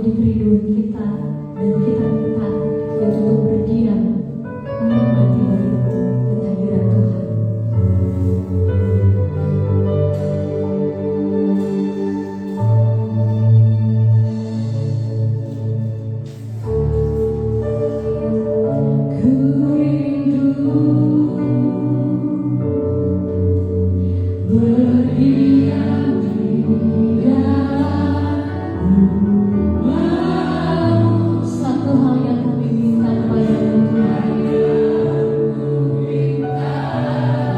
menjadi kerinduan kita, dan kita minta yang untuk berdiam menikmati bagimu kehadiran Tuhan. Satu hal yang kami minta kepadamu Tuhan,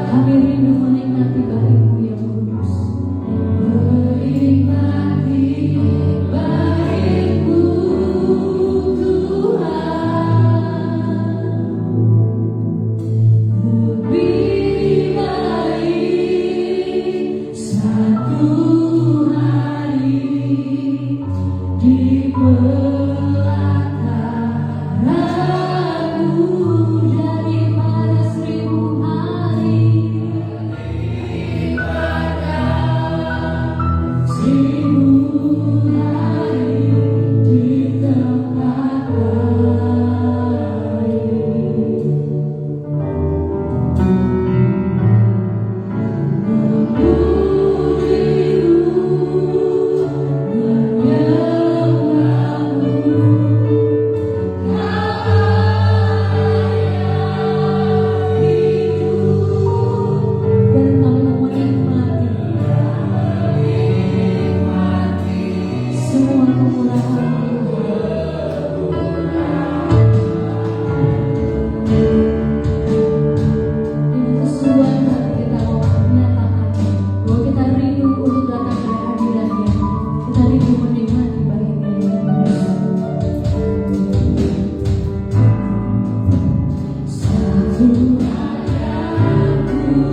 kami rindu menikmati bagimu yang kudus. Menikmati bagimu Tuhan, lebih baik satu hari di belakangmu daripada 1000 hari. 1000 hari di tempat semua kemurahan dengan kesukaan hati kita mau menyatakan bahwa kita rindu untuk datang ke hadirat-Nya. Kita rindu menikmati bagimu yang kudus. Satu hari daripada kami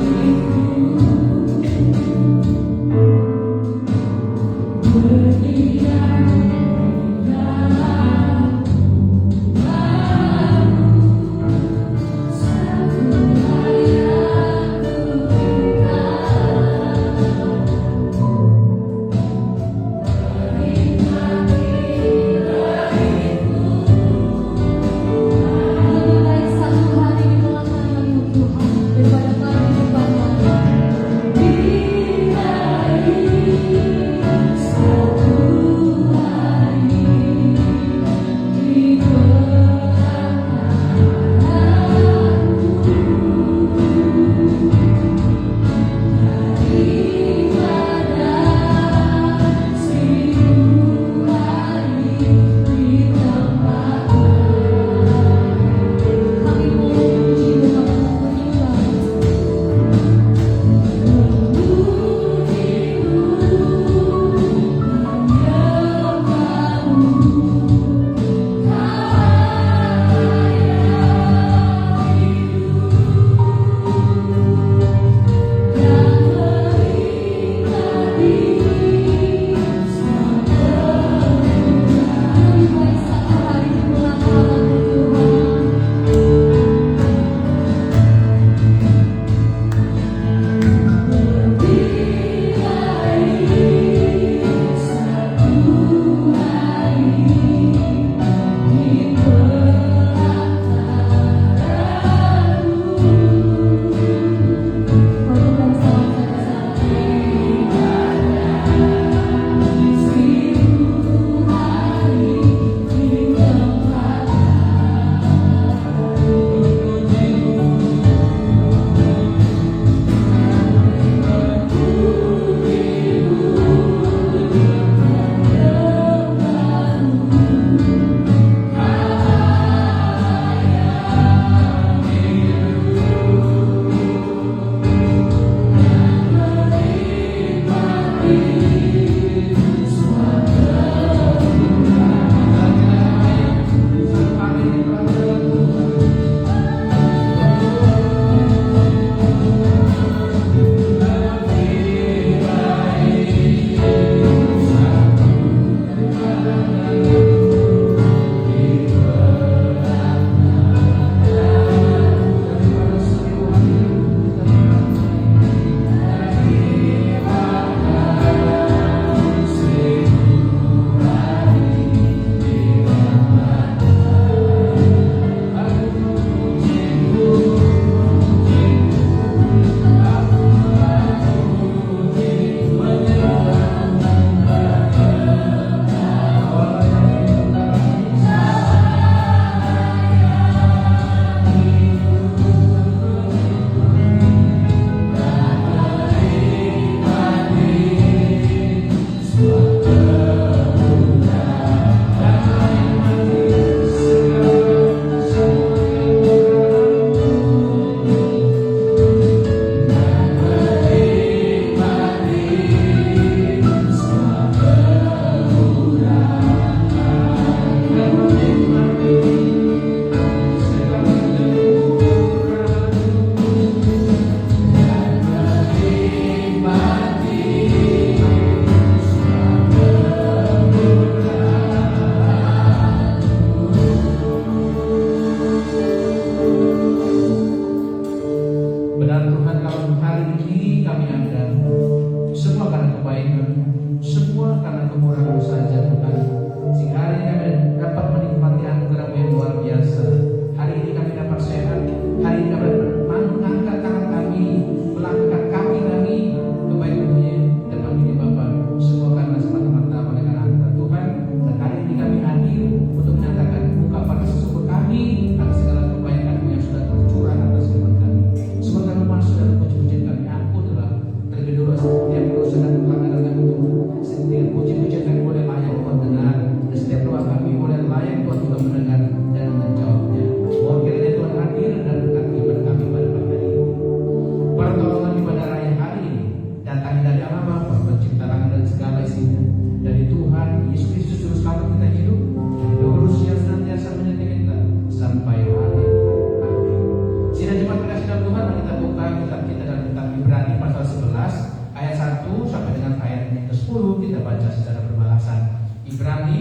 Ibrani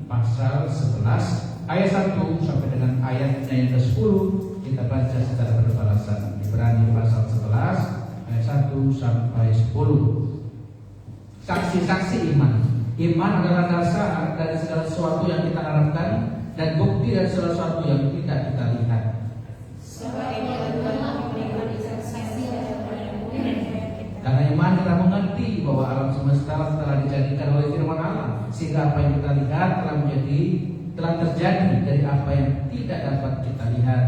pasal 11 ayat 1 sampai dengan ayatnya yang ke-10 kita baca secara berbalasan. Ibrani pasal 11 ayat 1 sampai 10. Saksi-saksi iman. Iman adalah dasar dari segala sesuatu yang kita harapkan dan bukti dari segala sesuatu yang tidak kita lihat. Karena iman kita mengerti bahwa alam semesta telah dijadikan oleh firman Allah, sehingga apa yang kita lihat telah terjadi dari apa yang tidak dapat kita lihat.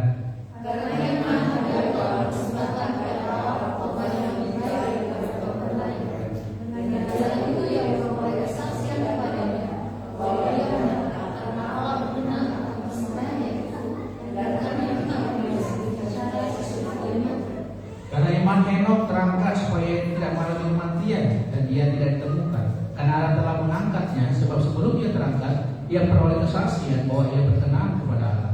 Karena iman Henokh terangkat supaya tidak mengalami kematian dan ia tidak ditemukan. Karena Allah telah mengangkatnya, sebab sebelum ia terangkat, ia peroleh kesaksian bahwa ia berkenan kepada Allah.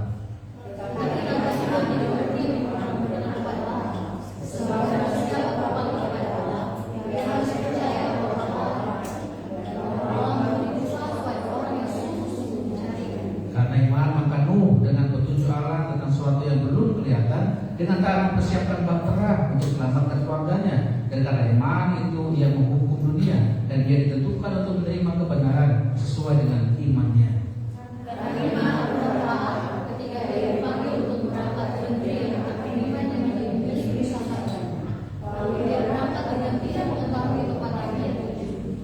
Karena iman maka Nuh dengan petunjuk Allah tentang sesuatu yang belum kelihatan, dengan cara mempersiapkan bahtera untuk selamatkan keluarganya. Dan karena iman itu ia menghukum dunia dan dia ditentukan untuk menerima kebenaran sesuai dengan imannya.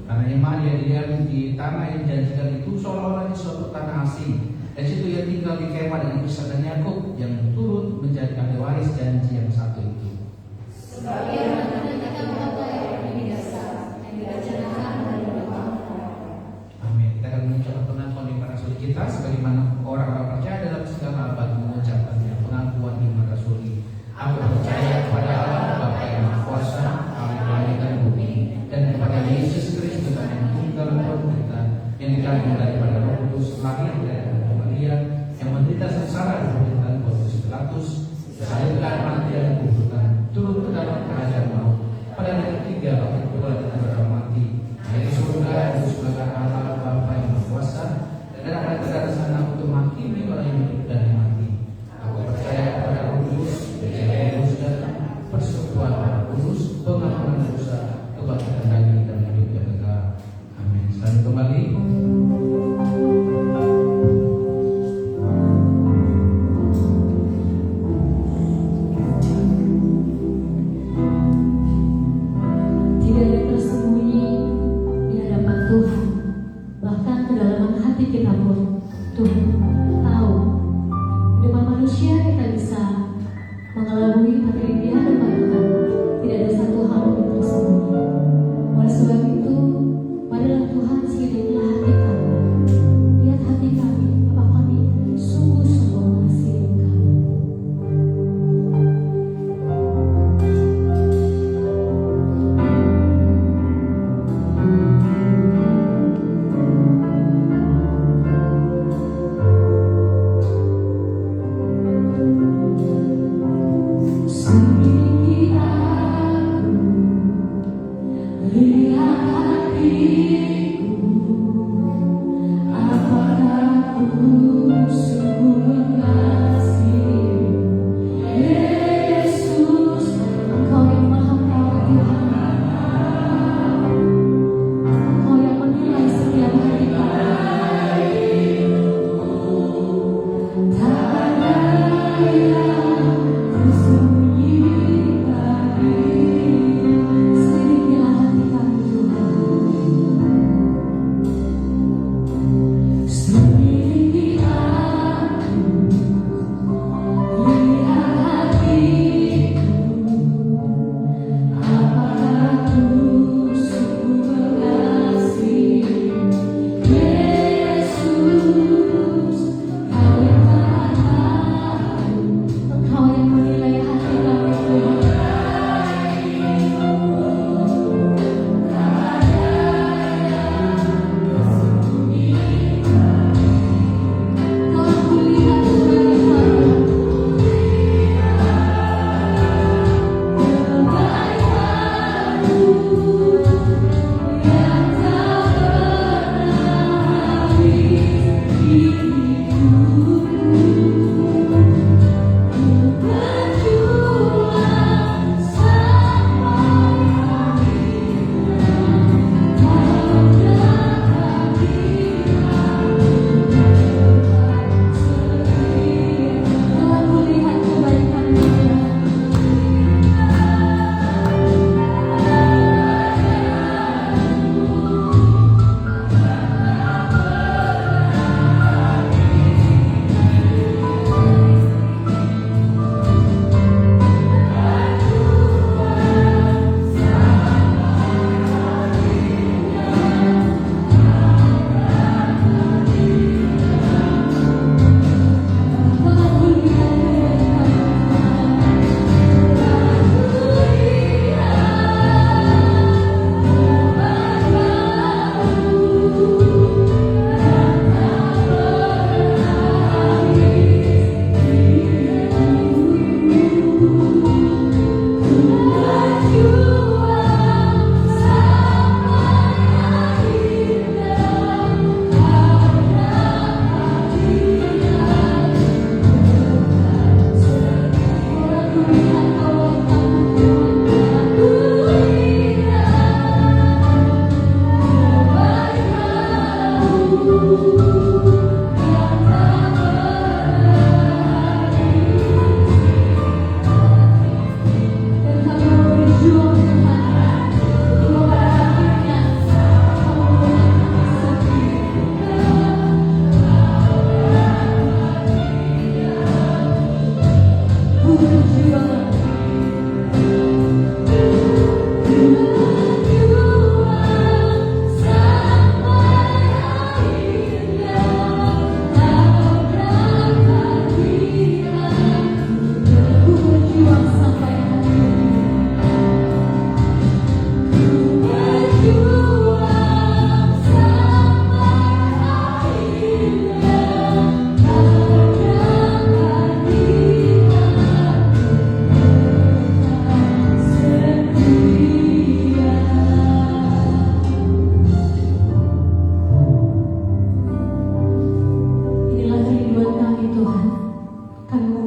Karena iman ia diam di tanah yang dijanjikan itu seolah-olah di suatu tanah asing. Dan situ ia tinggal di kemah dengan Ishak dan Yakub yang turut menjadi ahli waris janji yang satu itu. Amin. Kita akan mengucapkan pengakuan iman rasuli kita sebagaimana orang-orang percaya dalam segala abad mengucapkannya. Pengakuan iman rasuli. Aku percaya kepada Allah Bapa yang Maha Kuasa, Allah yang langit dan bumi, dan kepada Yesus Kristus yang tunggal Tuhan kita, yang dikandung daripada Roh Kudus, lahir dari Maria, yang menderita sengsara di pemerintahan Pontius Pilatus, disalibkan, mati dan dikuburkan, turun ke dalam kerajaan maut, pada hari ketiga bangkit pula dari antara mati, naik ke surga dan sebelah Allah Bapa yang Maha Kuasa, dan akan datang ke sana untuk menghakimi orang yang hidup dan yang mati. Aku percaya kepada Roh Kudus, gereja kudus dan persekutuan Roh Kudus, pengampunan dosa, kebangkitan daging dan hidup yang kekal. Amin. Selamat kembali. Tidak ada tersembunyi di hadapan Tuhan. Bahkan kedalaman hati kita pun Tuhan tahu. Di depan manusia kita bisa mengelabui, tapi di hadapan Tuhan tidak ada satu hal pun tersembunyi. Oleh sebab itu, marilah Tuhan selidikilah hati kami. Lihat hati kami, apa kami sungguh-sungguh mengasihi Engkau.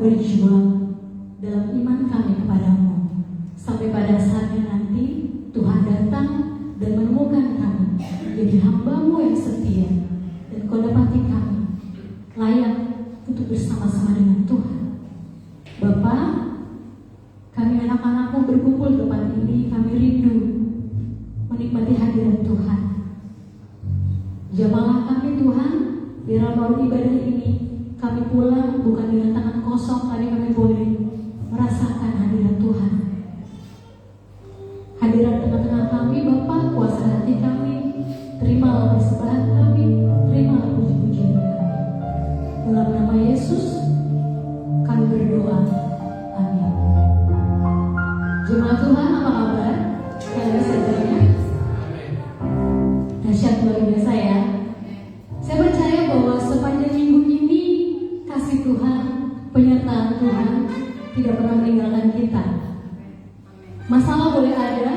berjuang dalam iman kami kepadamu, sampai pada saatnya nanti Tuhan datang dan menemukan kami jadi hamba-Mu yang setia, dan Kau dapati kami layak untuk bersama-sama dengan Tuhan. Bapa, kami anak-anak-Mu berkumpul depan ini, kami rindu menikmati hadirat Tuhan. Jamalah kami Tuhan, biar malam ibadah ini kami pulang bukan dengan tangan kosong, tapi kami boleh merasakan hadirat Tuhan. Hadirat tengah-tengah kami, Bapa, kuasa hati kami, terimalah persembahan kami, terimalah puji-pujian kami. Dalam nama Yesus kami berdoa, amin. Jemaat Tuhan, apa kabar? Kalian sejahtera? Dahsyat luar biasa ya. Saya percaya bahwa sepanjang minggu ini kasih Tuhan, penyertaan Tuhan tidak pernah meninggalkan kita. Masalah boleh ada,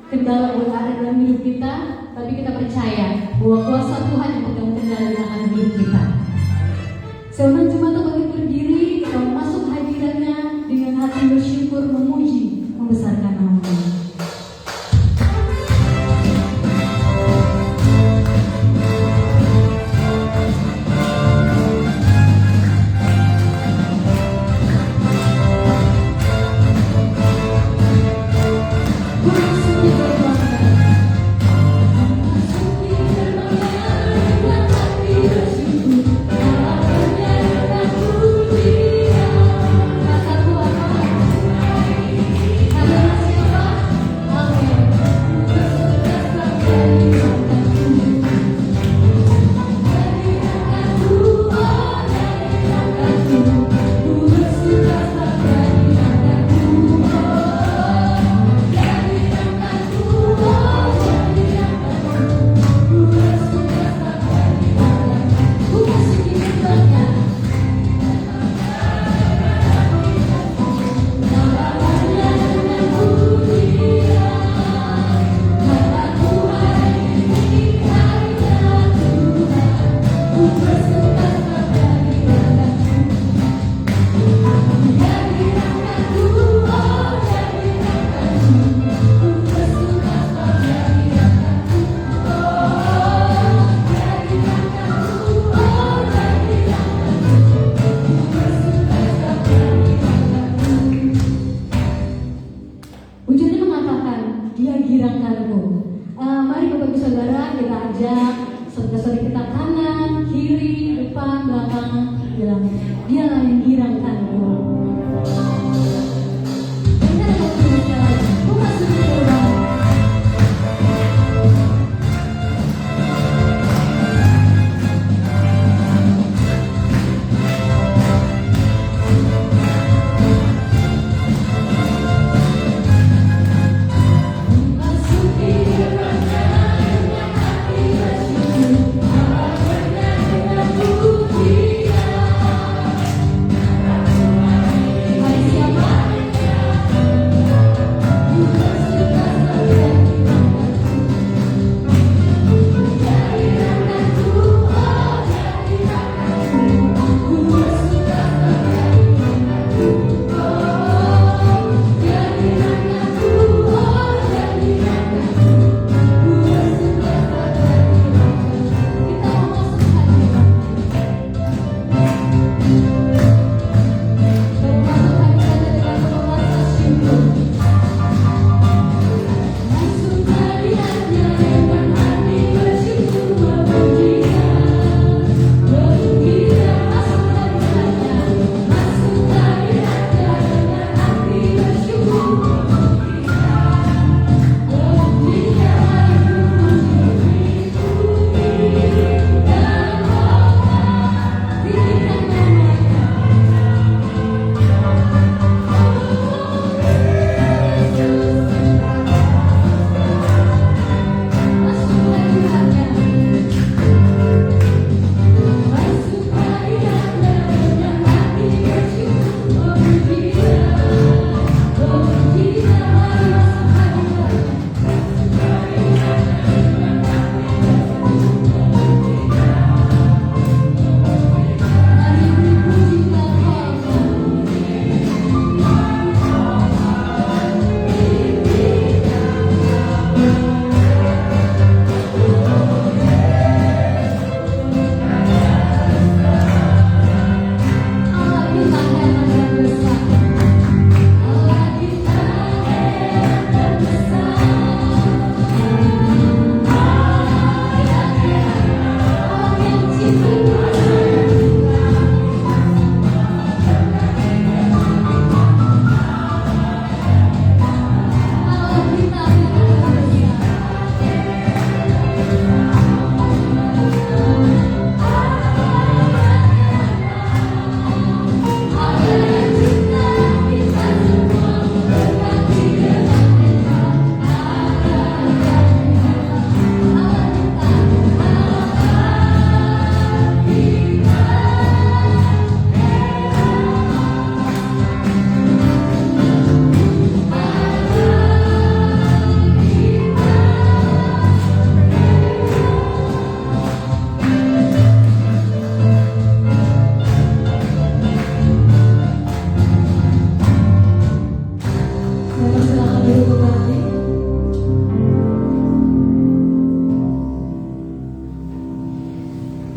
kendala boleh ada dalam hidup kita, tapi kita percaya bahwa kuasa Tuhan yang pegang kendali akan hidup kita. Saya undang jemaat bagi berdiri, kita masuk hadiratnya dengan hati bersyukur, memuji, membesarkan nama-Nya. Memasuki dermaga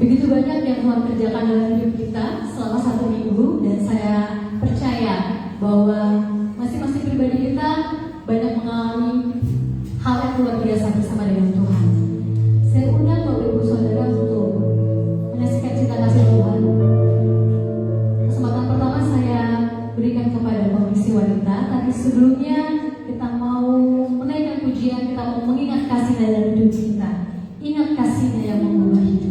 Begitu banyak yang Tuhan kerjakan dalam hidup kita selama 1 minggu, dan saya percaya bahwa masing-masing pribadi kita banyak mengalami hal yang luar biasa bersama dengan Tuhan. Saya undang Bapak Ibu Saudara untuk menyaksikan cita kasih Tuhan. Kesempatan pertama saya berikan kepada komisi wanita, tapi sebelumnya kita mau menaikkan pujian, kita mau mengingat kasih-Nya dalam hidup kita. Ingat kasih-Nya yang mengubah hidupmu.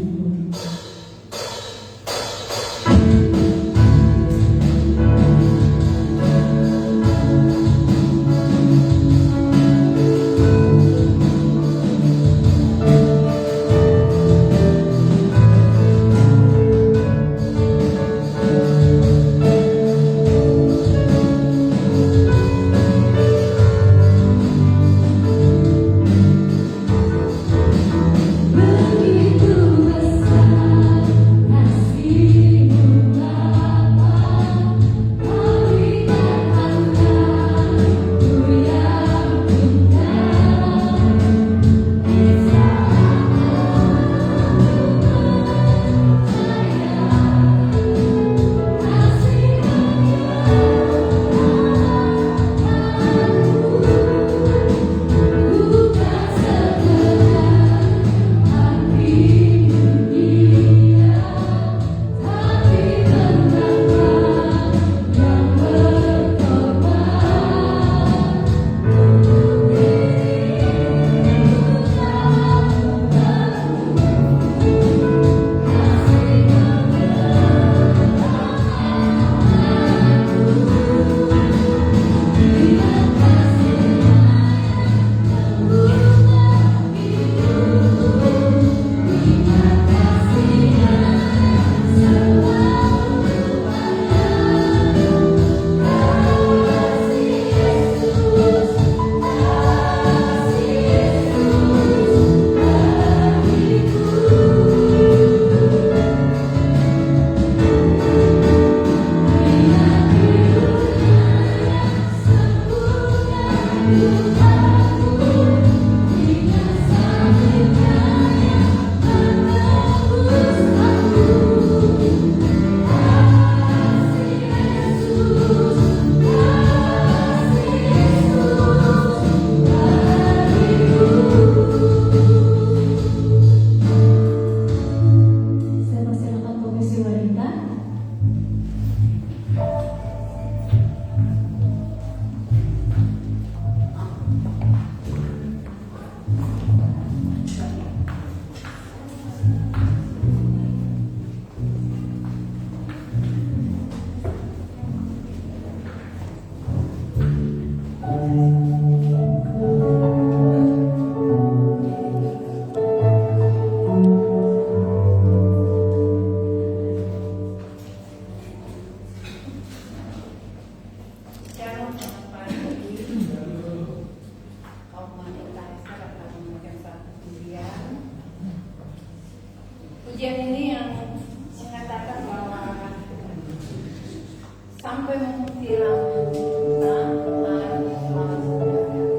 Pujian ini yang mengatakan bahwa sampai memutih rambut kita harus selalu berjaga.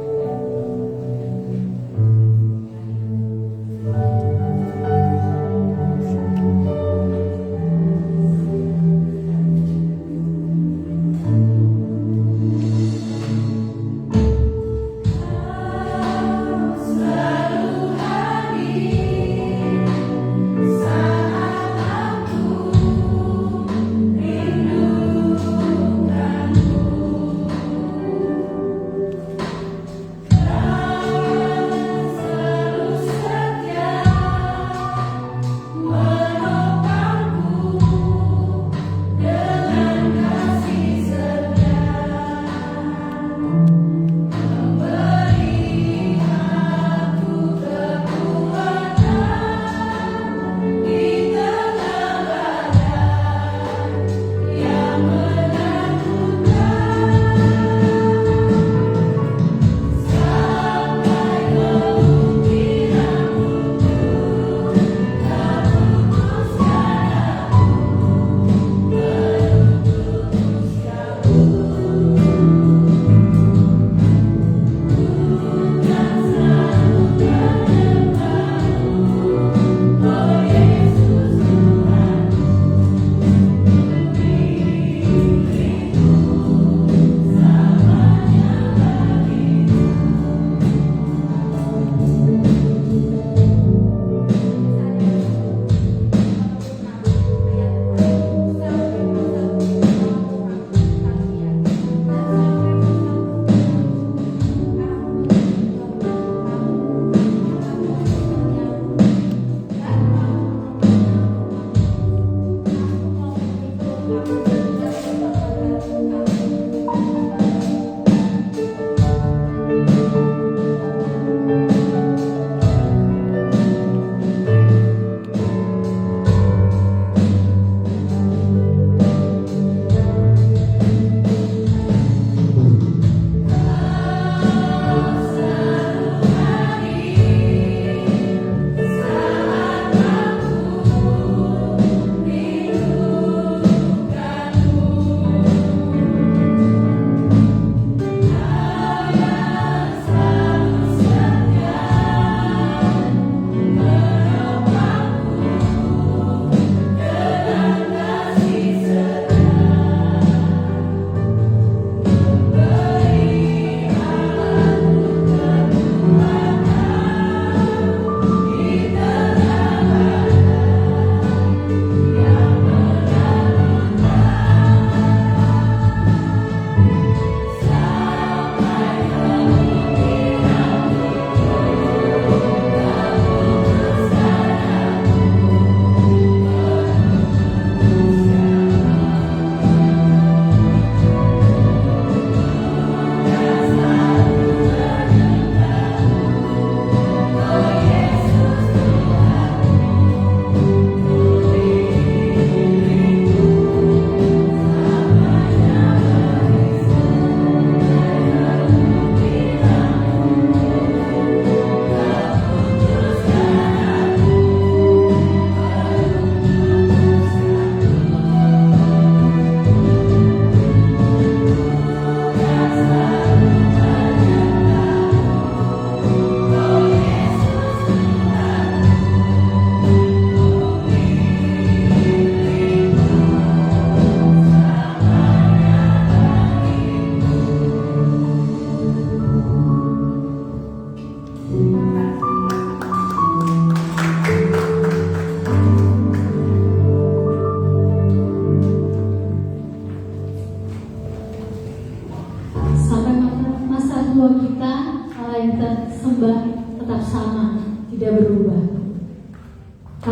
Saat aku rindukan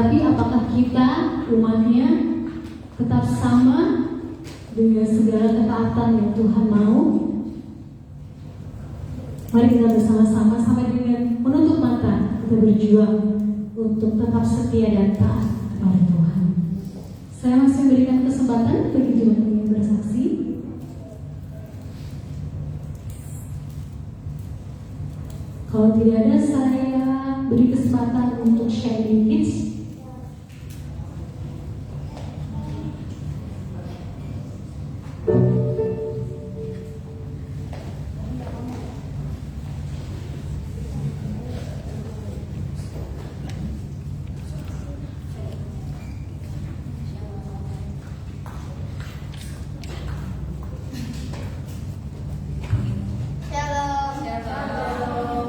Tapi apakah kita umatnya tetap sama dengan segala ketaatan yang Tuhan mau? Mari kita bersama-sama sampai dengan menutup mata kita berjuang untuk tetap setia dan taat kepada Tuhan. Saya masih memberikan kesempatan bagi jemaat yang bersaksi. Kalau tidak ada, saya beri kesempatan untuk sharing kids.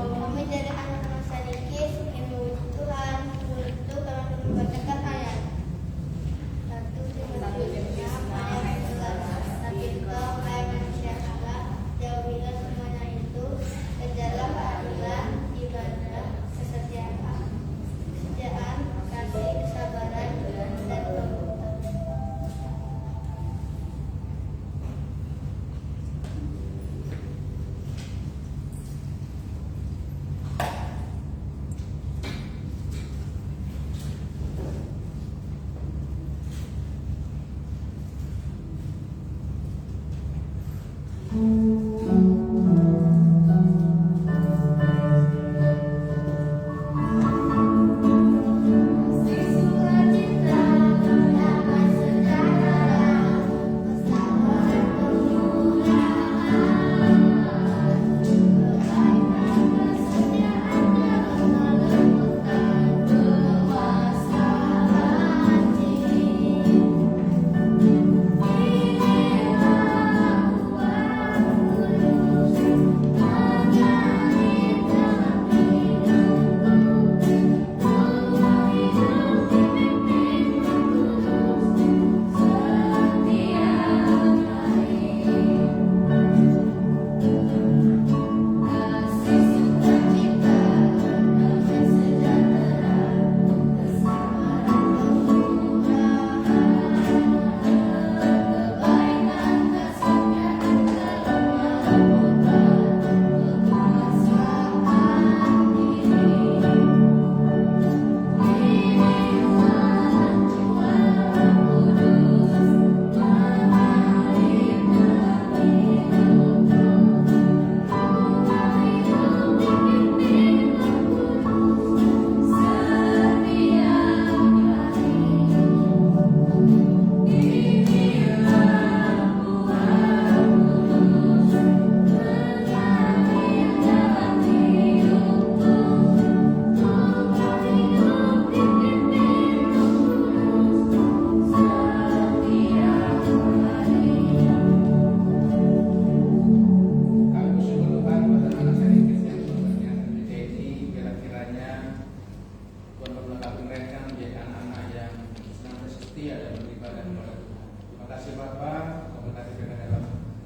Kami dari anak-anak sedikit ingin memuji Tuhan untuk telah membacakan ayat 1 Timotius 6 ayat 11. Tapi engkau hai manusia Allah, jauhilah semuanya itu, kejarlah keadilan, ibadah, kesetiaan, kasih, kesabaran, dan kelembutan.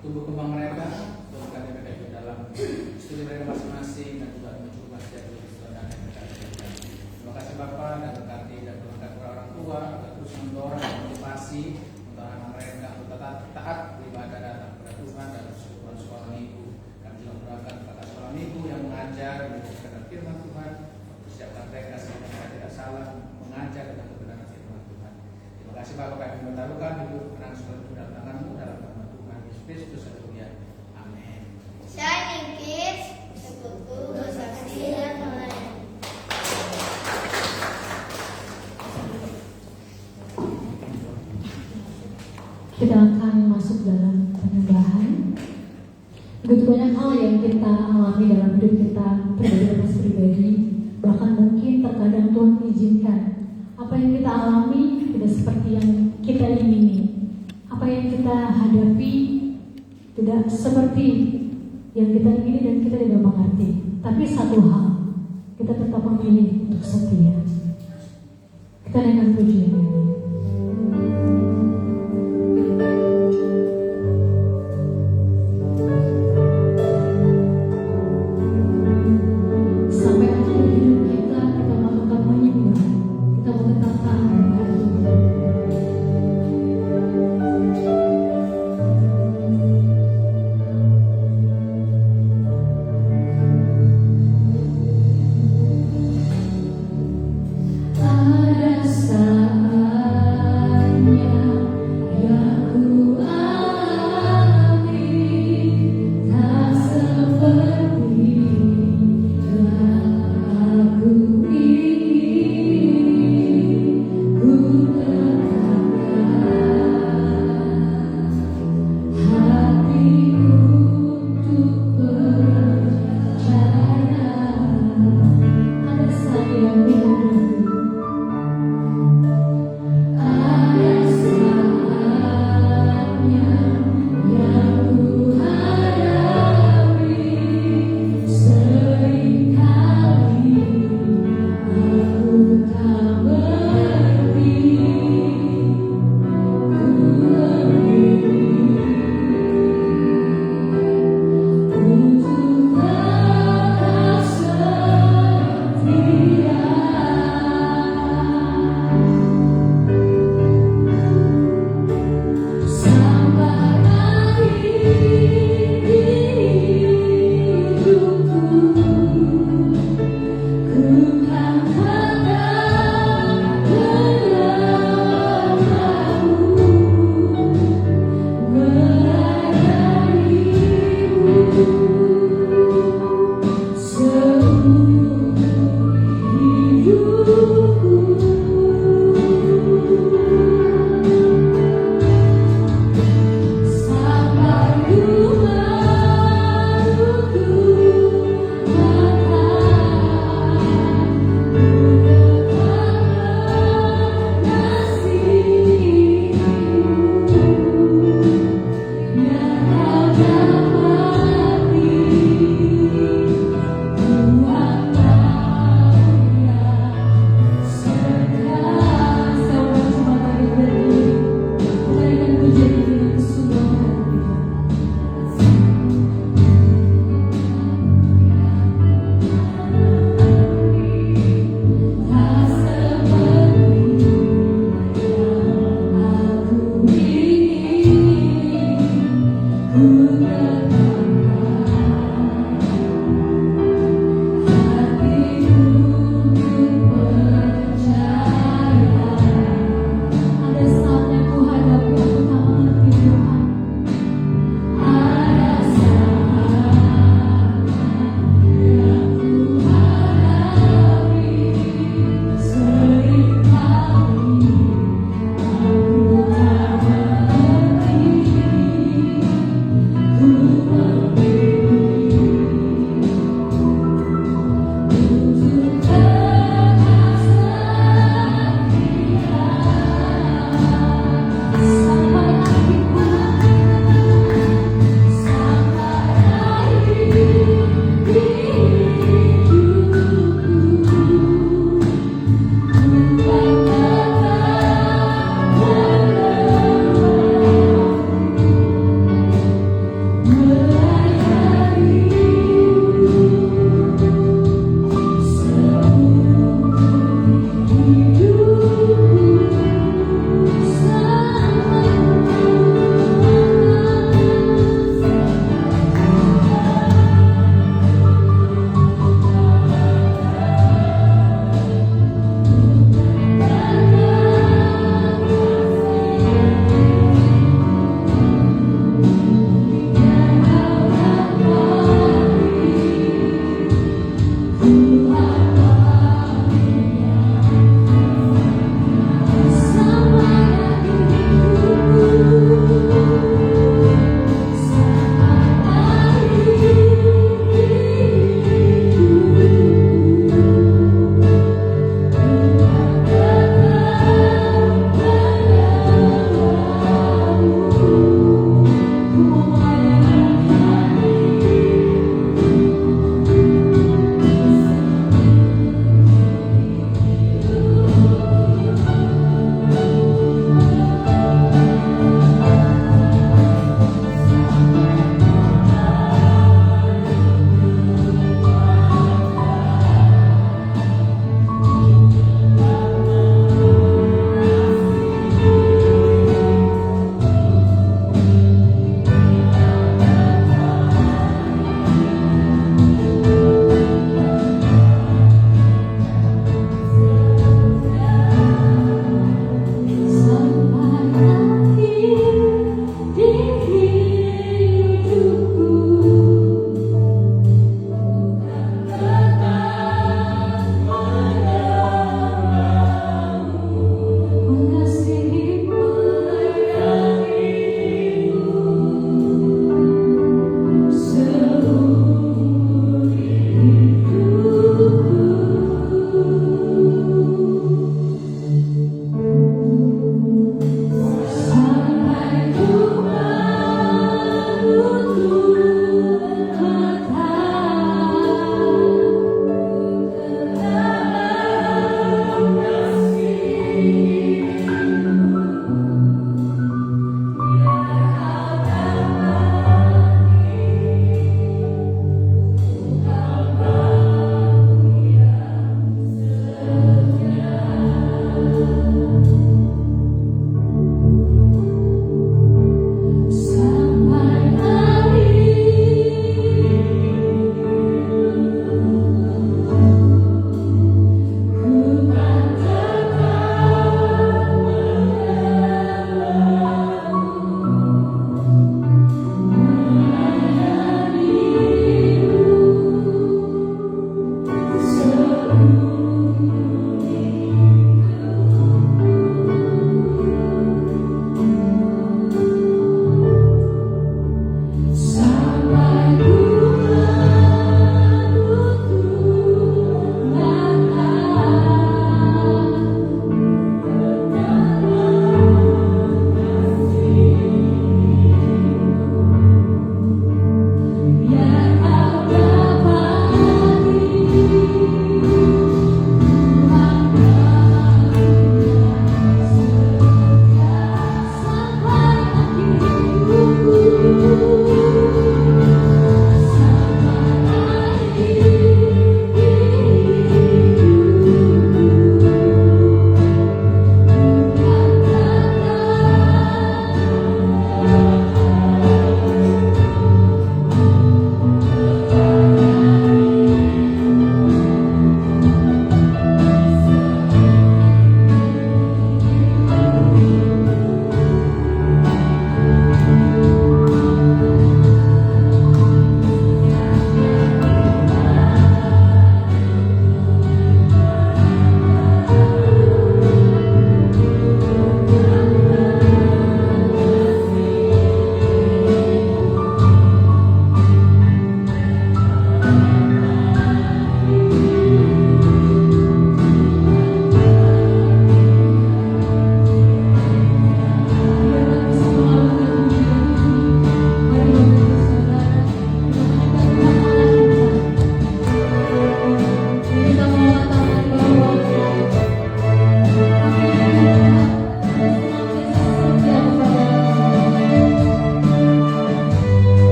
tumbuh kembang mereka, berkati mereka di dalam studi mereka masing-masing dan juga menuju masjid di dan yang mereka kerjakan. Terima kasih Bapak dan berkati dan berkat para orang tua agar terus mendorong dan motivasi untuk anak mereka untuk tetap taat beribadah datang kepada Tuhan dan bersyukur sekolah minggu. Kami juga mendoakan kepada sekolah minggu yang mengajar mengajarkan firman Tuhan, persiapkan mereka sehingga mereka tidak salah mengajar tentang kebenaran firman Tuhan. Terima kasih Bapak kami bertaruhkan hidup anak sekolah itu dalam tanganmu dalam nama Tuhan Yesus Kristus Haleluya. Amin. Shining Kids, sekutu bersaksi dan melayani. Kita akan masuk dalam penyembahan. Begitu banyak hal yang kita alami dalam hidup kita pribadi, bahkan mungkin terkadang Tuhan izinkan apa yang kita alami tidak seperti yang kita ingini, apa yang kita hadapi tidak seperti yang kita ingini dan kita tidak mengerti. Tapi satu hal, kita tetap memilih untuk setia. Kita naikkan pujian ini. Sampai akhir hidup kita mau tetap menyembah, kita mau tetap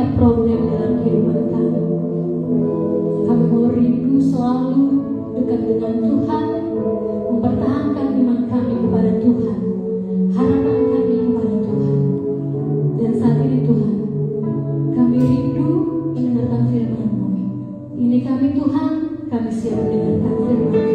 setiap problem dalam kehidupan kami. Kami mau rindu selalu dekat dengan Tuhan, mempertahankan iman kami kepada Tuhan, harapan kami kepada Tuhan. Dan saat ini Tuhan, kami rindu mendengarkan firman-Mu. Ini kami Tuhan, kami siap mendengarkan firman-Mu.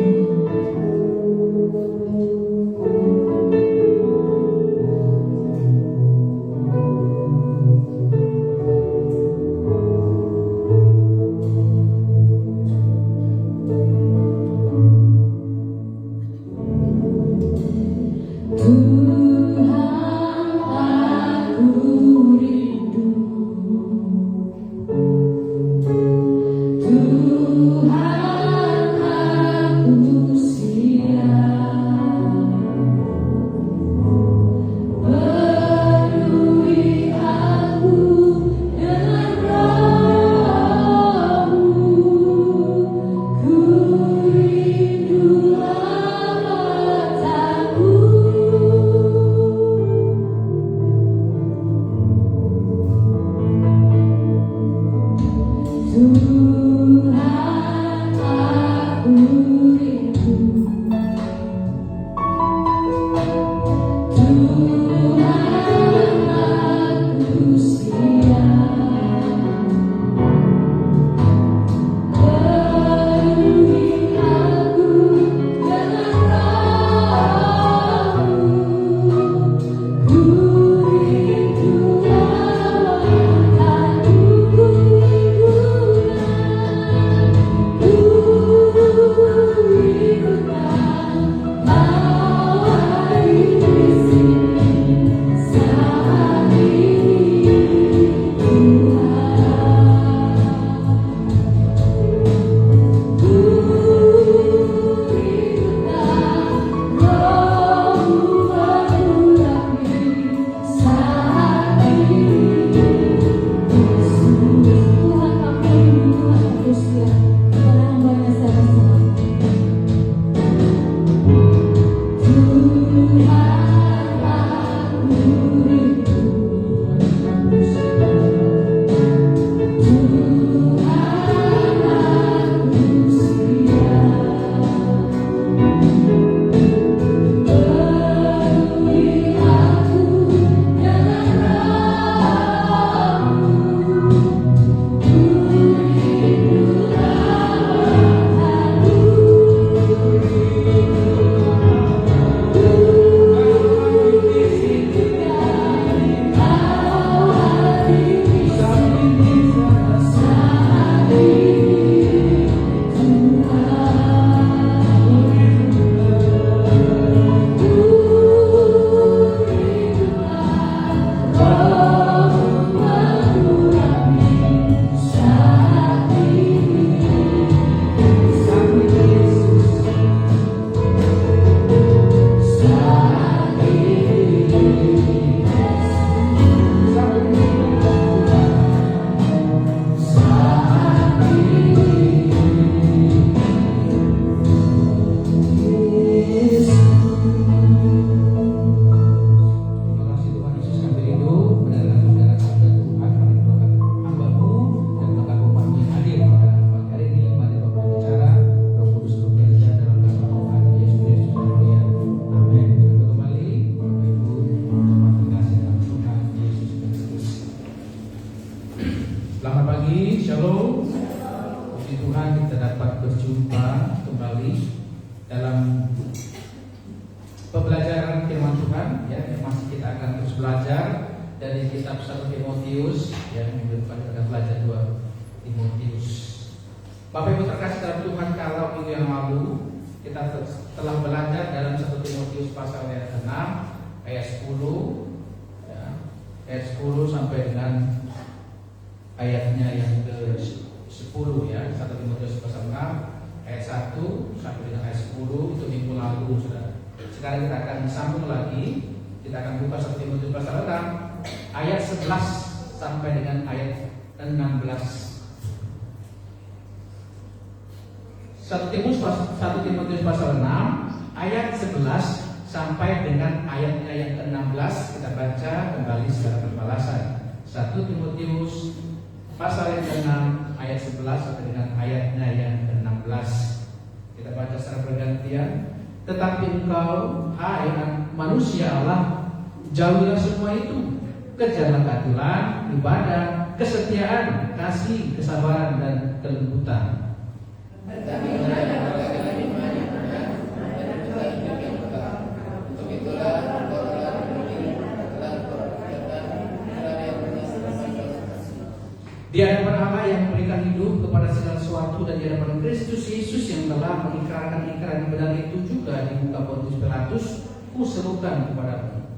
Pembelajaran firman Tuhan ya, yang masih kita akan terus belajar dari kitab 1 Timotius ya, minggu depan kita akan belajar 2 Timotius. Bapak Ibu terkasih dalam Tuhan, kalau minggu yang lalu kita telah belajar dalam 1 Timotius pasal ayat 6 ayat 10 ya, ayat 10 sampai dengan ayatnya yang ke 10 ya, 1 Timotius pasal 6 ayat 1 sampai dengan ayat 10 itu minggu lalu sudah. Sekarang kita akan sambung lagi. Kita akan buka 1 Timotius pasal 6 ayat 11 sampai dengan ayat 16. 1 Timotius pasal 6 ayat 11 sampai dengan ayatnya yang ke-16 kita baca kembali secara berbalasan. 1 Timotius pasal yang ke-6 ayat 11 sampai dengan ayatnya yang ke-16. Kita baca secara bergantian. Tetapi engkau, hai manusia Allah, jauhilah semua itu. Kejarlah keadilan, ibadah, kesetiaan, kasih, kesabaran, dan kelembutan. Di hadapan Allah yang memberikan hidup kepada segala sesuatu, dan di hadapan Kristus Yesus yang telah mengikrarkan ikrar yang benar itu juga di muka Pontius Pilatus, kuserukan kepadamu.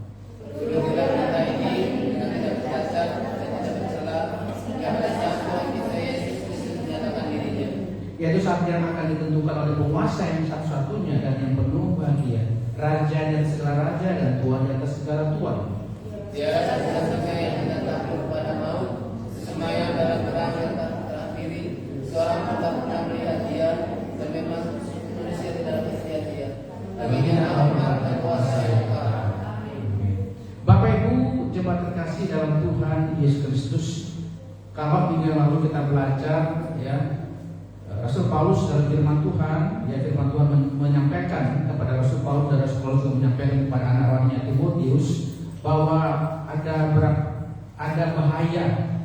Yaitu saat yang akan ditentukan oleh penguasa yang satu-satunya dan yang penuh bahagia, Raja dan segala raja dan Tuhan di atas segala tuan. Tiada satu-satunya yang tidak takut pada maut, semayang dalam perang yang tak terakhiri. Seorang pun tak pernah melihat dia, dan memang manusia tidak dapat melihat dia. Baginya hormat dan kuasa yang kekal. Bapak Ibu jemaat terkasih dalam Tuhan Yesus Kristus, kalau minggu yang lalu kita belajar ya, Rasul Paulus dalam firman Tuhan, ya firman Tuhan menyampaikan kepada Rasul Paulus, dan Rasul Paulus juga menyampaikan kepada anak anaknya Timotius bahwa ada bahaya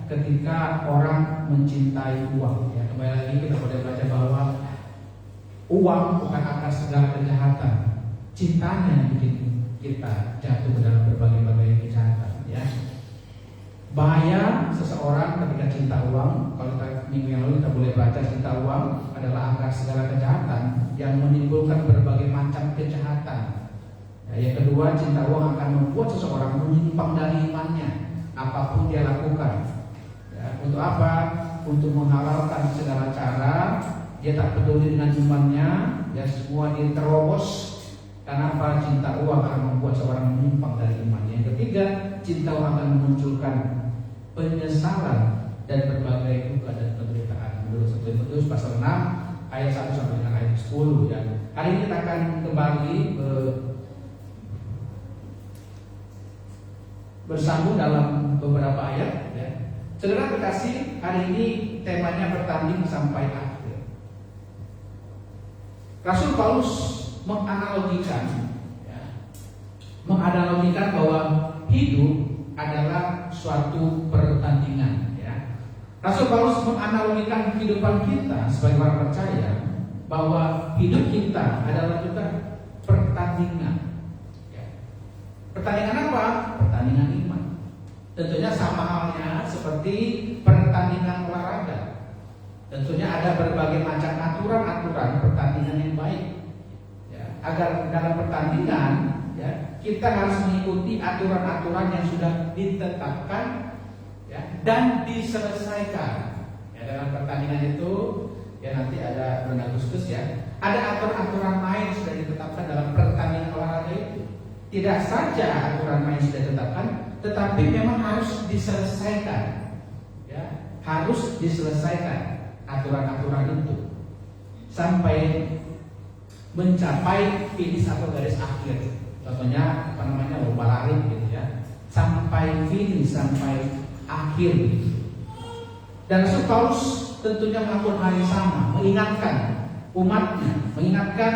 ketika orang mencintai uang. Ya, kembali lagi kita boleh baca bahwa uang bukan akar segala kejahatan. Cintanya yang bikin kita jatuh ke dalam berbagai-bagai kejahatan. Ya. Bahaya seseorang ketika cinta uang. Kalau kita minggu yang lalu kita boleh baca, cinta uang adalah akar segala kejahatan yang menimbulkan berbagai macam kejahatan. Ya, yang kedua, cinta uang akan membuat seseorang menyimpang dari imannya, apapun dia lakukan. Ya, untuk apa? Untuk menghalalkan segala cara. Dia tak peduli dengan imannya. Ya, semua dia terobos. Karena apa? Cinta uang akan membuat seorang menyimpang dari imannya. Yang ketiga, cinta uang akan memunculkan penyesalan dan berbagai duka dan penderitaan. Menurut 1 Timotius pasal 6 ayat 1 sampai dengan ayat 10. Ya. Hari ini kita akan kembali bersambung dalam beberapa ayat. Ya. Saudara terkasih, hari ini temanya bertanding sampai akhir. Rasul Paulus menganalogikan bahwa hidup adalah suatu pertandingan. Ya. Rasul Paulus menganalogikan kehidupan kita sebagai orang percaya bahwa hidup kita adalah juga pertandingan. Ya. Pertandingan apa? Pertandingan iman. Tentunya sama halnya seperti pertandingan olahraga. Tentunya ada berbagai macam aturan-aturan pertandingan yang baik. Ya. Agar dalam pertandingan, ya, kita harus mengikuti aturan-aturan yang sudah ditetapkan, ya, dan diselesaikan. Ya, dalam pertandingan itu, ya nanti ada bulan Agustus ya, ada aturan-aturan main yang sudah ditetapkan dalam pertandingan olahraga itu. Tidak saja aturan main sudah ditetapkan, tetapi memang harus diselesaikan. Ya, harus diselesaikan aturan-aturan itu sampai mencapai finish atau garis akhir. Contohnya apa namanya, lomba lari gitu ya, sampai finish, sampai akhir gitu. Dan Rasul Paulus tentunya melakukan hal yang sama, mengingatkan umatnya, mengingatkan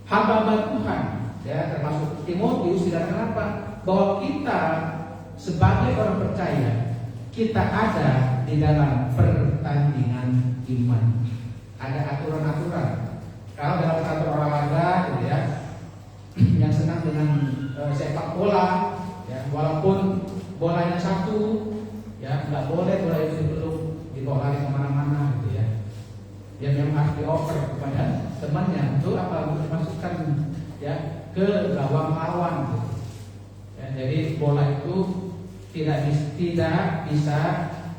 hamba-hamba Tuhan, ya termasuk Timotius, dikatakan apa? Bahwa kita sebagai orang percaya, kita ada di dalam pertandingan iman. Ada aturan-aturan. Kalau dalam satu olahraga gitu ya, yang senang dengan sepak bola, ya, walaupun bolanya satu, ya nggak boleh bola itu belum dibawa lari kemana-mana gitu ya. Dia memang harus dioper kepada temannya untuk apa? Dimasukkan ya ke gawang lawan gitu. Ya, jadi bola itu tidak bisa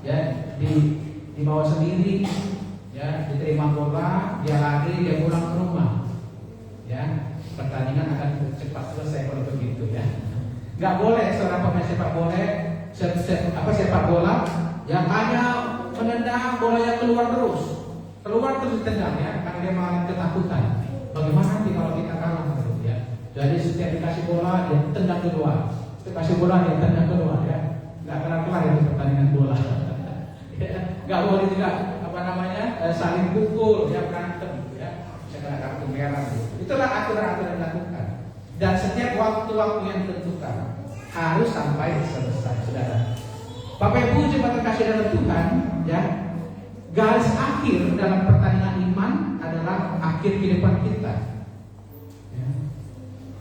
ya dibawa sendiri, ya diterima bola, dia lari, dia pulang ke rumah, ya. Pertandingan akan cepat selesai kalau begitu ya. Nggak boleh seorang pemain sepak bola yang hanya menendang bolanya keluar terus ditendang ya, karena dia mengalami ketakutan. Bagaimana nanti kalau kita kalah terus ya? Jadi setiap dikasih bola dia tendang keluar, setiap kasih bola dia tendang keluar ya. Nggak kelar-kelar ya pertandingan bola. Ya, nggak boleh juga saling pukul, ya berantem, ya bisa kena kartu merah. Itulah aturan-aturan yang dilakukan. Dan setiap waktu-waktu yang ditentukan harus sampai selesai, saudara. Bapak Ibu jemaat terkasih dalam Tuhan, ya, garis akhir dalam pertandingan iman adalah akhir kehidupan kita. Ya.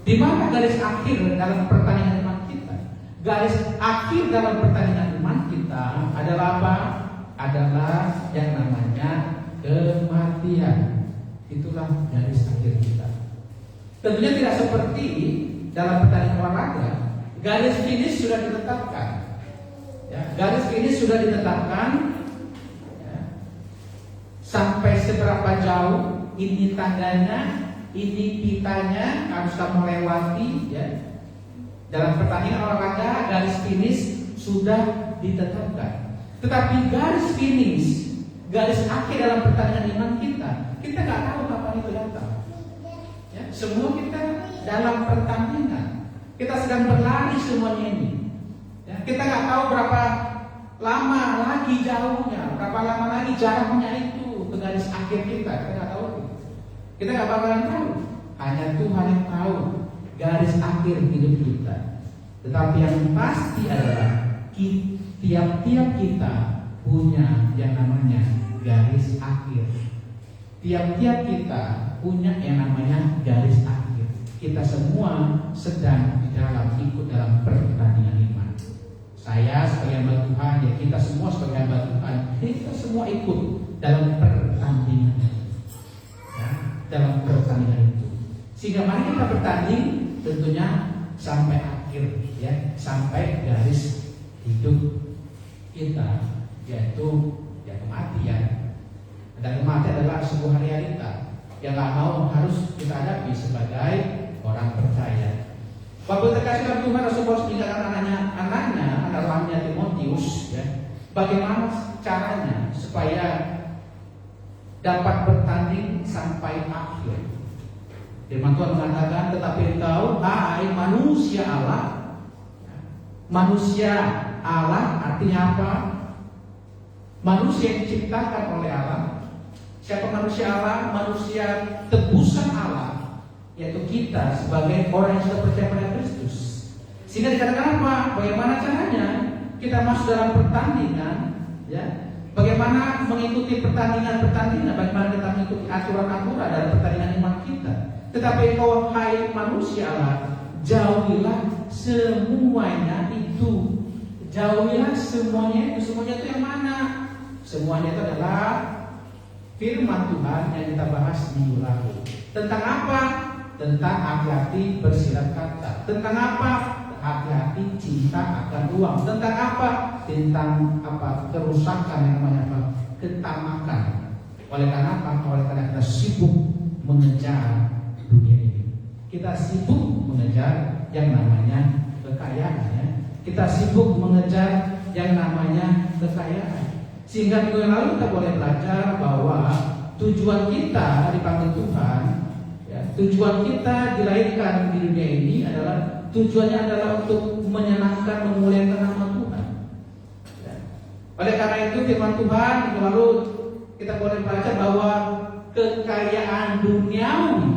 Di mana garis akhir dalam pertandingan iman kita? Garis akhir dalam pertandingan iman kita adalah apa? Adalah yang namanya kematian. Itulah garis akhir kita. Tentunya tidak seperti dalam pertandingan olahraga. Garis finish sudah ditetapkan. Ya, garis finish sudah ditetapkan. Ya. Sampai seberapa jauh, ini tandanya, ini pitanya harus kamu lewati. Ya. Dalam pertandingan olahraga, garis finish sudah ditetapkan. Tetapi garis finish, garis akhir dalam pertandingan iman kita nggak tahu kapan itu datang. Ya, semua kita dalam pertandingan, kita sedang berlari semuanya ini. Ya, kita nggak tahu berapa lama lagi jauhnya, berapa lama lagi jaraknya itu ke garis akhir kita nggak tahu. Kita nggak bakalan tahu. Hanya Tuhan yang tahu garis akhir hidup kita. Tetapi yang pasti adalah tiap-tiap kita punya yang namanya garis akhir. Tiap-tiap kita punya yang namanya garis akhir. Kita semua sedang ikut dalam pertandingan iman. Saya sebagai hamba Tuhan, ya kita semua sebagai hamba Tuhan, kita semua ikut dalam pertandingan. Ya, dalam pertandingan itu. Sehingga mari kita bertanding tentunya sampai akhir, ya, sampai garis hidup kita, yaitu ya kematian. Dan kematian adalah sebuah realita yang nggak mau harus kita hadapi sebagai orang percaya. Bapak terkasih dalam Tuhan, Rasul Paulus meninggalkan anaknya adalah Timotius. Ya, bagaimana caranya supaya dapat bertanding sampai akhir? Firman Tuhan mengatakan, tetapi engkau, hai manusia Allah. Manusia Allah artinya apa? Manusia yang diciptakan oleh Allah. Siapa manusia Allah? Manusia tebusan Allah, yaitu kita sebagai orang yang sudah percaya pada Kristus. Sehingga dikatakan apa? Bagaimana caranya kita masuk dalam pertandingan, ya? Bagaimana mengikuti pertandingan? Bagaimana kita mengikuti aturan-aturan dalam pertandingan iman kita? Tetapi engkau, hai manusia Allah, jauhilah semuanya itu. Jauhilah semuanya itu. Semuanya itu yang mana? Semuanya itu adalah firman Tuhan yang kita bahas minggu lalu. Tentang apa? Tentang hati-hati bersilat kaca. Tentang apa? Hati-hati cinta akan uang. Tentang apa? Tentang apa? Kerusakan yang namanya apa? Ketamakan. Oleh karena apa? Oleh karena kita sibuk mengejar dunia ini. Kita sibuk mengejar yang namanya kekayaan. Ya. Kita sibuk mengejar yang namanya kekayaan. Sehingga minggu yang lalu kita boleh belajar bahwa tujuan kita dipanggil Tuhan, ya, tujuan kita dilahirkan di dunia ini adalah tujuannya adalah untuk menyenangkan, memuliakan nama Tuhan. Ya. Oleh karena itu firman Tuhan minggu lalu kita boleh belajar bahwa kekayaan duniawi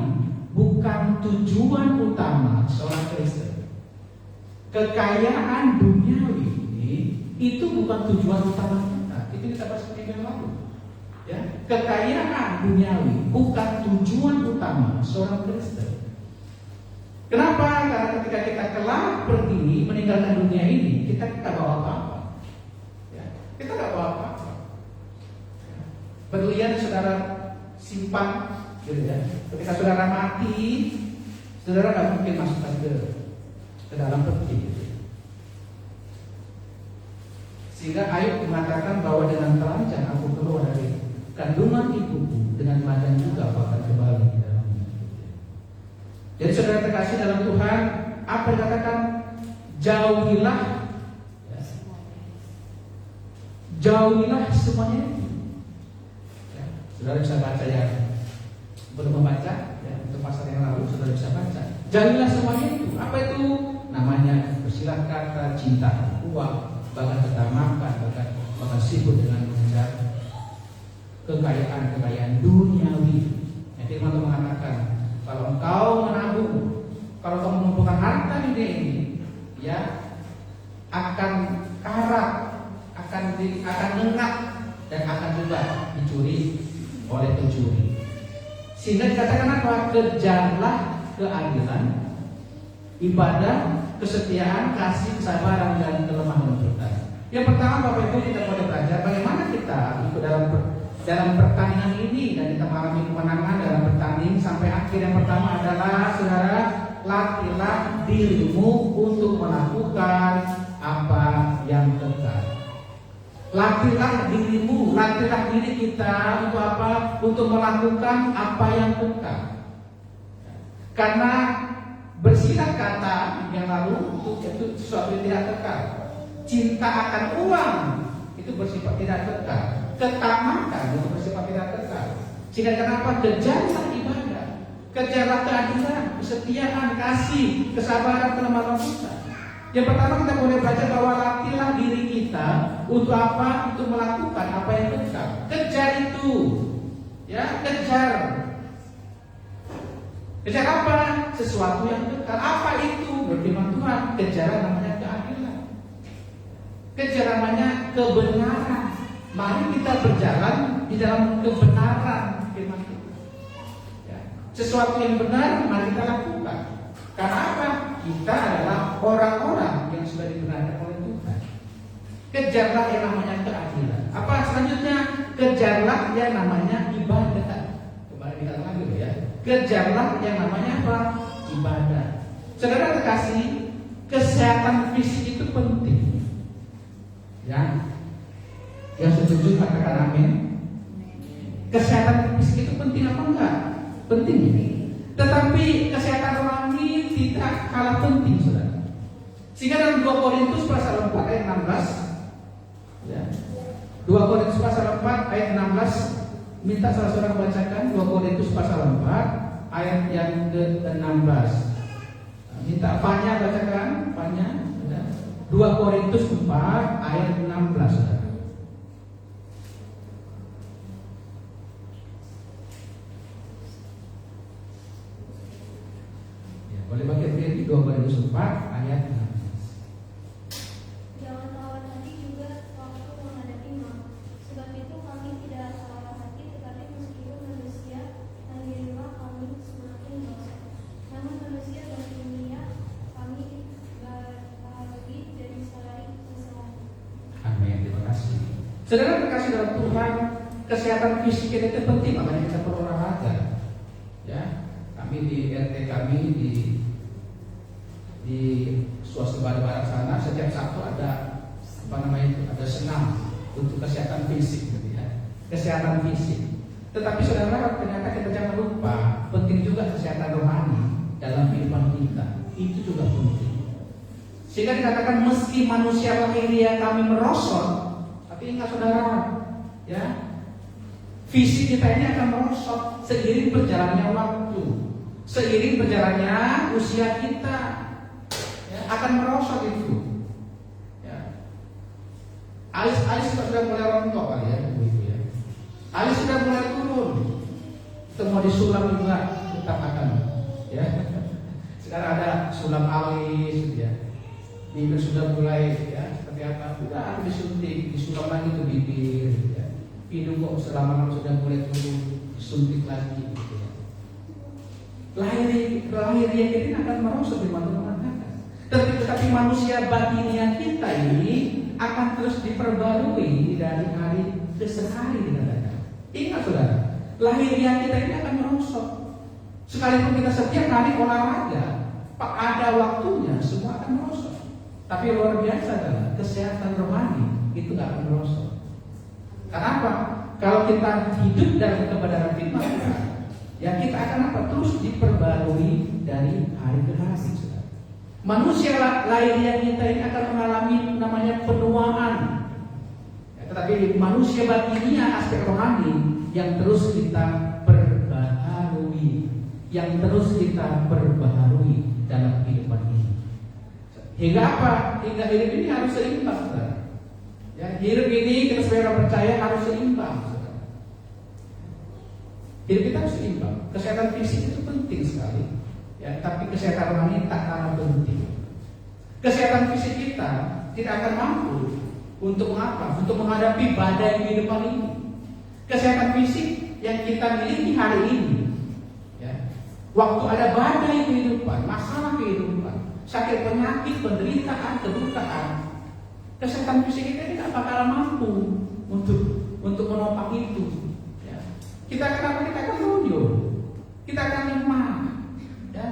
bukan tujuan utama seorang Kristen. Kekayaan duniawi ini itu bukan tujuan utama kita. Itu kita bahas minggu yang lalu. Ya, kekayaan duniawi bukan tujuan utama seorang Kristen. Kenapa? Karena ketika kita kelak pergi meninggalkan dunia ini, kita tidak bawa apa-apa. Ya, kita tidak bawa apa-apa. Berlian saudara simpan, gitu ya. Ketika saudara mati, saudara tidak mungkin masukkan ke dalam peti. Sehingga Ayub mengatakan bahwa dengan telanjang aku keluar dari kandungan ibuku, dengan telanjang juga aku akan kembali ke dalamnya. Jadi saudara terkasih dalam Tuhan, apa yang dikatakan? Jauhilah, ya. Jauhilah semuanya. Ya. Saudara bisa baca ya, belum membaca, ya, untuk pasal yang lalu saudara bisa baca. Jauhilah semuanya itu. Apa itu? Namanya bersilat kata, cinta uang, bahkan ketamakan, bahkan maka sibuk dengan mengejar kekayaan duniawi. Yang firman Tuhan mengatakan, kalau engkau menabung, kalau engkau mengumpulkan harta di dunia ini, ya akan karat, akan lengkap, dan akan juga dicuri oleh pencuri. Sehingga dikatakan apa? Kejarlah keadilan, ibadah, kesetiaan, kasih, kesabaran, dan kelemah lembutan. Yang pertama, Bapak Ibu, kita boleh belajar bagaimana kita ikut dalam pertandingan ini, dan kita mengalami kemenangan dalam bertanding sampai akhir. Yang pertama adalah, saudara, latihlah dirimu untuk melakukan apa yang kekal. Latihlah dirimu, latihlah diri kita untuk apa? Untuk melakukan apa yang kekal. Karena bersilat kata yang lalu itu sesuatu yang tidak kekal. Cinta akan uang itu bersifat tidak kekal. Ketamakan itu bersifat tidak kekal. Sehingga kenapa? Kejarlah ibadah, kejarlah keadilan, kesetiaan, kasih, kesabaran, kelemah lembutan. Yang pertama kita boleh belajar bahwa latihlah diri kita untuk apa? Untuk melakukan apa yang kekal. Kejar itu, ya kejar. Kejar apa? Sesuatu yang kekal. Apa itu? Berfirman Tuhan, kejar namanya keadilan. Kejar namanya kebenaran. Mari kita berjalan di dalam kebenaran firman Tuhan. Ya. Sesuatu yang benar mari kita lakukan. Karena apa? Kita adalah orang-orang yang sudah dibenarkan oleh Tuhan. Kejarlah yang namanya keadilan. Apa selanjutnya? Kejarlah yang namanya ibadah. Kembali kita lagi dulu ya. Kejarlah yang namanya apa? Ibadah. Saudara terkasih, kesehatan fisik itu penting. Ya. Yang setuju katakan amin. Kesehatan fisik itu penting apa enggak? Penting ini. Tetapi kesehatan rohani tidak kalah penting, saudara. Sehingga dalam 2 Korintus pasal 4 ayat 16, ya. 2 Korintus pasal 4 ayat 16, minta saudara bacakan 2 Korintus pasal 4 ayat yang ke-16. Minta Fanya bacakan, Fanya. 2 Korintus 4 ayat 16, saudara. Boleh baca di 2 Korintus 4 ayat 16. Jangan tawar hati juga waktu menghadapi maut. Sebab itu kami tidak tawar hati, tetapi meskipun manusia dan dirilah kami semakin dosa. Namun manusia dan dunia kami berbahagia dari salari kesalahan. Amin. Terima kasih. Saudara terkasih dalam Tuhan, kesehatan fisik kita itu penting, makanya kita perlu olahraga. Ya, kami di RT kami di Swasembada Barat sana setiap Sabtu ada ada senam untuk kesehatan fisik, gitu ya. Kesehatan fisik. Tetapi saudara, ternyata kita jangan lupa penting juga kesehatan rohani dalam kehidupan kita. Itu juga penting. Sehingga dikatakan meski manusia lahiriah kami merosot, tapi ingat saudara, ya, fisik kita ini akan merosot seiring berjalannya waktu, seiring berjalannya usia kita, ya, akan merosot itu. Ya. Alis sudah mulai rontok kali ya, begitu ya. Alis sudah mulai turun, semua disulam juga tetap akan, ya. Sekarang ada sulam alis, gitu ya. Bibir sudah mulai, ya, seperti apa? Sudah disuntik, disulam lagi ke bibir, gitu ya. Hidung kok selama sudah mulai turun, disuntik lagi, gitu ya. Lahiriah kita akan merosot di mana-mana. Tetapi manusia batiniah kita ini akan terus diperbarui dari hari ke hari, dikatakan. Ingat saudara, lahiriah kita ini akan merosot. Sekalipun kita setiap hari olahraga, ada waktunya semua akan merosot. Tapi luar biasa adalah kesehatan rohani itu gak akan merosot. Kenapa? Kalau kita hidup dalam kebenaran firman Tuhan, ya kita akan apa? Terus diperbarui dari hari ke hari. Manusia lahiriah kita ini akan mengalami namanya penuaan. Ya, tetapi manusia batiniah aspek rohani yang terus kita perbaharui, yang terus kita perbaharui dalam kehidupan ini. Hingga apa? Hingga hidup ini harus seimbang, saudara. Ya, hidup ini kita sebagai orang percaya harus seimbang. Saudara. Hidup kita harus seimbang. Kesehatan fisik itu penting sekali. Ya, tapi kesehatan rohani tak kalah penting. Kesehatan fisik kita tidak akan mampu untuk apa? Untuk menghadapi badai kehidupan ini. Kesehatan fisik yang kita miliki hari ini, ya, waktu ada badai kehidupan, masalah kehidupan, sakit penyakit, penderitaan, kedukaan, kesehatan fisik kita tidak bakal mampu untuk menopang itu. Ya. Kita akan loyo, kita akan lemah, ya.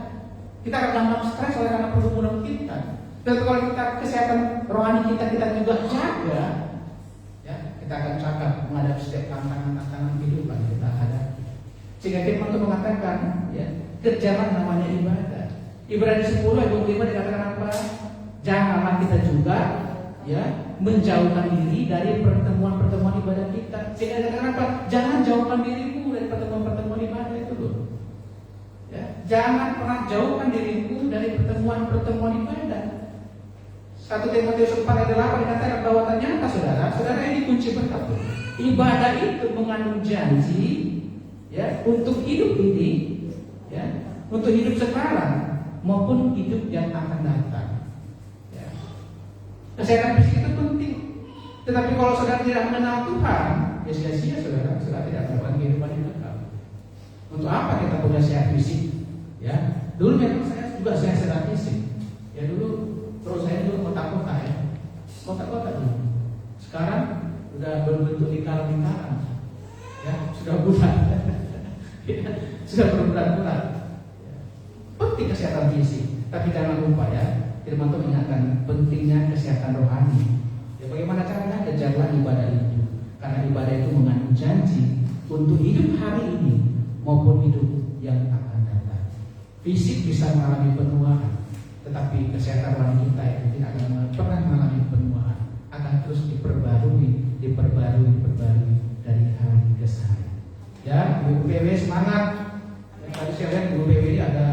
Kita akan gampang stres oleh karena pergumulan kita. Dan kalau kita kesehatan rohani kita juga jaga, ya, kita akan cakap menghadapi setiap tantangan kehidupan yang kita hadapi. Sehingga firman Tuhan mengatakan, ya, kerjalah namanya ibadah. Ibrani 10 ayat 25 dikatakan apa? Janganlah kita juga, ya, menjauhkan diri dari pertemuan-pertemuan ibadah kita. Sehingga dikatakan apa? Jangan jauhkan dirimu dari pertemuan-pertemuan ibadah itu loh. Ya, jangan pernah jauhkan dirimu dari pertemuan-pertemuan ibadah. 1 Timotius 4 ayat 8 dikatakan bahwa ternyata saudara ini kunci berkat. Ibadah itu mengandung janji, ya, untuk hidup ini, ya, untuk hidup sekarang maupun hidup yang akan datang. Ya. Kesehatan fisik itu penting. Tetapi kalau saudara tidak mengenal Tuhan, ya sia-sia saudara tidak melakukan kehidupan yang kekal. Untuk apa kita punya sehat fisik? Ya, dulu memang saya juga sehat fisik. Ya dulu. Terus saya dulu kota-kota ya, kota-kota dulu. Sekarang sudah berbentuk lingkaran-lingkaran, ya, sudah bulat, sudah berbulan-bulan. Ya. Penting kesehatan fisik, tapi jangan lupa ya, firman Tuhan mengingatkan pentingnya kesehatan rohani. Ya, bagaimana caranya? Kejarlah ibadah itu, karena ibadah itu mengandung janji untuk hidup hari ini maupun hidup yang akan datang. Fisik bisa mengalami penuaan, tetapi kesehatan rohani kita itu tidak akan pernah mengalami penuaan, akan terus diperbarui dari hari ke hari. Ya, guru PW semangat. Tadi saya lihat guru PW ini ada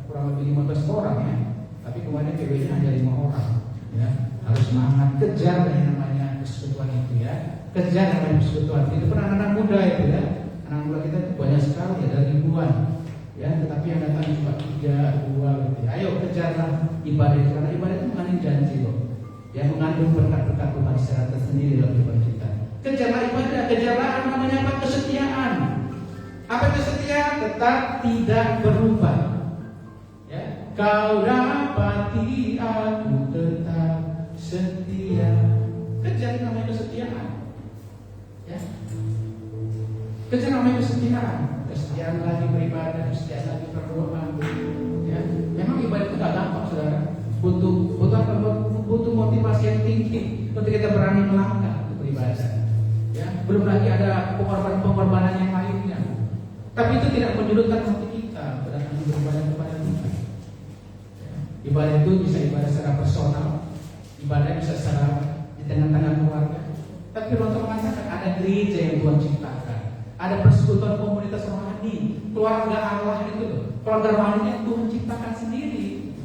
kurang lebih 15 orang ya, tapi kemarin PW-nya hanya 5 orang. Ya, harus semangat kejar yang namanya persekutuan itu ya, kejar namanya persekutuan. Itu pun anak-anak muda itu ya, anak muda kita itu banyak sekali ya, dari ribuan. Ya, tetapi yang datang cuma 3, 2 gitu. Ayo kejarlah ibadah itu, karena ibadah itu mengandung janji loh. Yang mengandung berkat-berkat Tuhan secara tersendiri dalam kehidupan kita. Kejarlah ibadah, kejarlah namanya apa? Kesetiaan. Apa kesetiaan? Tetap tidak berubah. Ya, kau dapati aku tetap setia. Kejar namanya kesetiaan. Ya, kejar namanya kesetiaan. Kesetiaan lagi beribadah, kesetiaan lagi berdoa. Ya, memang ibadah itu gak gampang, saudara. Butuh motivasi yang tinggi untuk kita berani melangkah untuk beribadah. Ya, belum lagi ada pengorbanan yang lainnya. Tapi itu tidak menyurutkan hati kita berani beribadah kepada Tuhan. Ya, ibadah itu bisa ibadah secara personal, ibadah bisa secara di tengah-tengah keluarga. Tapi Tuhan mengatakan ada gereja yang Tuhan ciptakan. Ada persekutuan komunitas rohani, keluarga Allah itu loh. Keluarga rohani yang Tuhan ciptakan sendiri.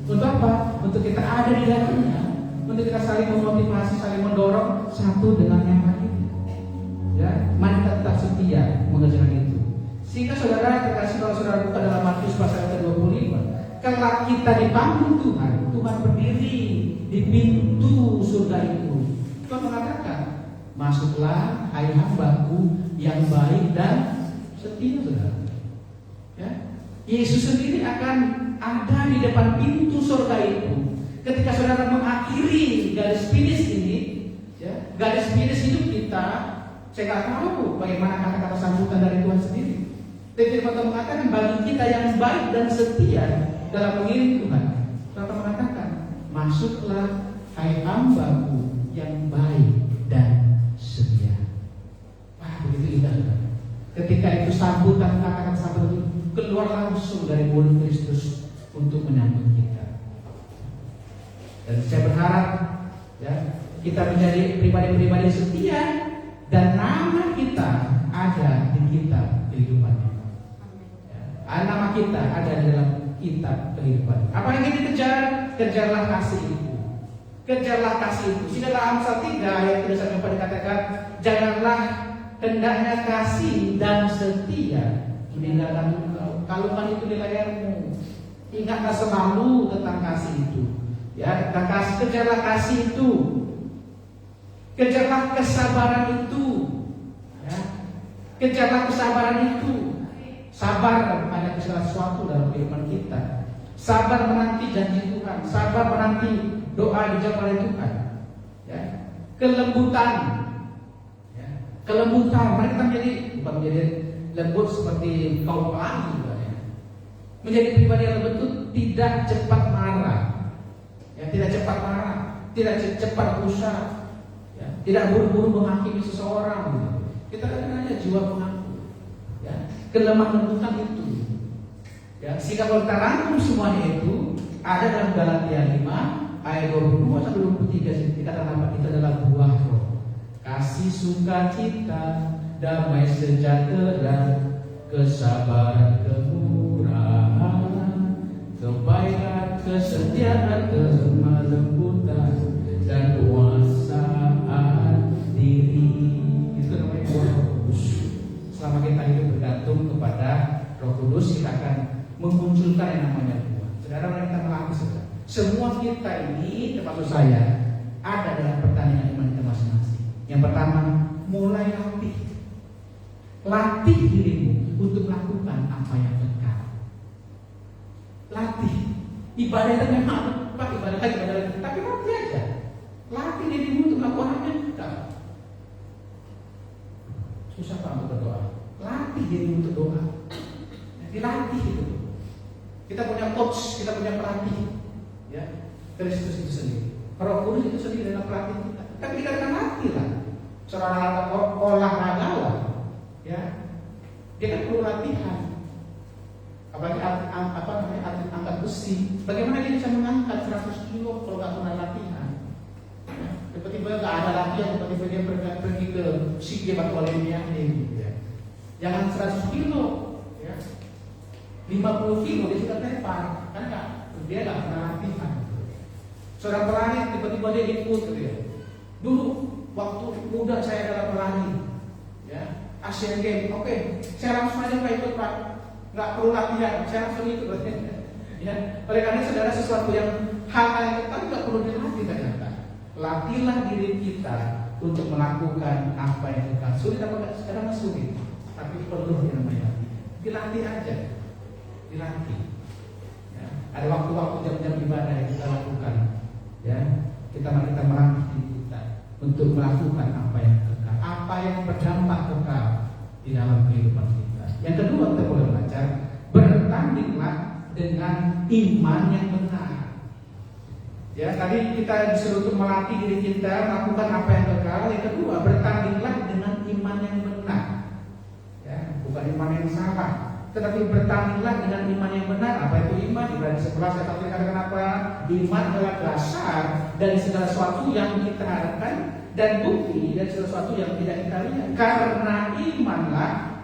Untuk apa? Untuk kita ada di dalamnya, untuk kita saling memotivasi, saling mendorong satu dengan yang lain. Ya, mari kita tetap setia mengerjakan itu. Sehingga saudara terkasih, kalau saudara buka dalam Matius pasal ke-25, kelak kita dipanggil Tuhan, Tuhan berdiri di pintu surga itu. Tuhan mengatakan, masuklah hai hambaku yang baik dan setia, saudara. Ya, Yesus sendiri akan ada di depan pintu surga itu. Ketika saudara mengakhiri garis finish ini, ya, garis finish hidup kita, saya nggak tahu bagaimana kata-kata sambutan dari Tuhan sendiri. Tapi Tuhan mengatakan bagi kita yang baik dan setia dalam mengiring Tuhan, Tuhan mengatakan, masuklah hai hambaku yang baik dan setia. Wah, begitu indah, saudara. Ketika itu sambutan, kata-kata sambutan itu keluar langsung dari mulut Kristus untuk menyambut kita. Dan saya berharap ya, kita menjadi pribadi-pribadi setia dan nama kita ada di kitab kehidupan. Ya, nama kita ada di dalam kitab kehidupan. Apa yang kita kejar? Kejarlah kasih itu. kejarlah kasih itu. Sehingga dalam Amsal 3 ayat 3 sampai 4 dikatakan, janganlah hendaknya kasih dan setia meninggalkan engkau. Kalungkan itu di layarmu. Ingatlah selalu tentang kasih itu. Ya, kejarlah kasih itu. Kejarlah kesabaran itu. Ya. Kejarlah kesabaran itu. Sabar pada segala sesuatu dalam kehidupan kita. Sabar menanti janji Tuhan. Sabar menanti doa dijawab oleh Tuhan. Ya. Kelembutan. Ya. Kelembutan. Mari kita bukan menjadi lembut seperti kaum pelangi. Ya. Menjadi pribadi yang lembut itu tidak cepat marah. Ya, tidak cepat marah. Tidak cepat rusak. Ya. Tidak buru-buru menghakimi seseorang. Gitu. Kita hanya jiwa pengaku. Ya. Kelemah lembutan itu. Ya, sehingga kalau kita rangkum semuanya itu ada dalam Galatia 5 ayat 22 sampai 23 dikatakan apa? Itu adalah buah roh. Kasih, sukacita, damai sejahtera, kesabaran, kemurahan, kebaikan, kesetiaan, kelemah lembutan, dan kuasaan diri. Itu namanya buah Roh Kudus. Selama kita hidup bergantung kepada Roh Kudus, kita akan memunculkan yang namanya buah. Saudara, mari kita melangkah saudara. Semua kita ini, termasuk saya, ada dalam pertandingan iman kita masing-masing. Yang pertama, mulai latih. Latih dirimu untuk melakukan apa yang kekal. Latih. Ibadah itu memang Pak, ibadah lagi, tapi latih aja. Latih dirimu untuk melakukan apa yang kekal. Susah Pak untuk berdoa. Latih dirimu untuk doa. Dilatih itu. Kita punya coach, kita punya pelatih, ya, Kristus itu sendiri. Roh Kudus itu sendiri adalah pelatih kita. Tapi kita akan latih lah. Seorang olahragawan, ya, dia kan perlu latihan. Apalagi atlet angkat besi. Bagaimana dia bisa mengangkat 100 kilo kalau nggak pernah latihan? Ya, tiba-tiba nggak ada latihan, tiba-tiba dia pergi ke SEA Games atau Olimpiade, ya. Jangan 100 kilo. 50 kilo dia sudah tepar, kan dia nggak pernah latihan. Seorang pelari tiba-tiba dia ikut gitu ya. Dulu waktu muda saya adalah pelari, ya, Asian Games. Oke, saya langsung aja nggak ikut Pak, nggak perlu latihan, saya langsung ikut. Ya, oleh karena saudara sesuatu yang hal yang kita nggak perlu dilatih ternyata. Latihlah diri kita untuk melakukan apa yang kita sulit apa nggak sekarang sulit, tapi perlu yang namanya dilatih aja. Dilatih. Ya. Ada waktu-waktu jam-jam ibadah yang kita lakukan. Ya, kita melatih kita untuk melakukan apa yang kekal, apa yang berdampak kekal di dalam kehidupan kita. Yang kedua, kita boleh belajar bertandinglah dengan iman yang benar. Ya, tadi kita disuruh untuk melatih diri kita melakukan apa yang kekal. Yang kedua, bertandinglah dengan iman yang benar. Ya, bukan iman yang salah. Tetapi bertandinglah dengan iman yang benar. Apa itu iman? Ibrani 11 ayat 1 dikatakan apa? Iman adalah dasar dari segala sesuatu yang kita harapkan dan bukti dari segala sesuatu yang tidak kita lihat. Karena imanlah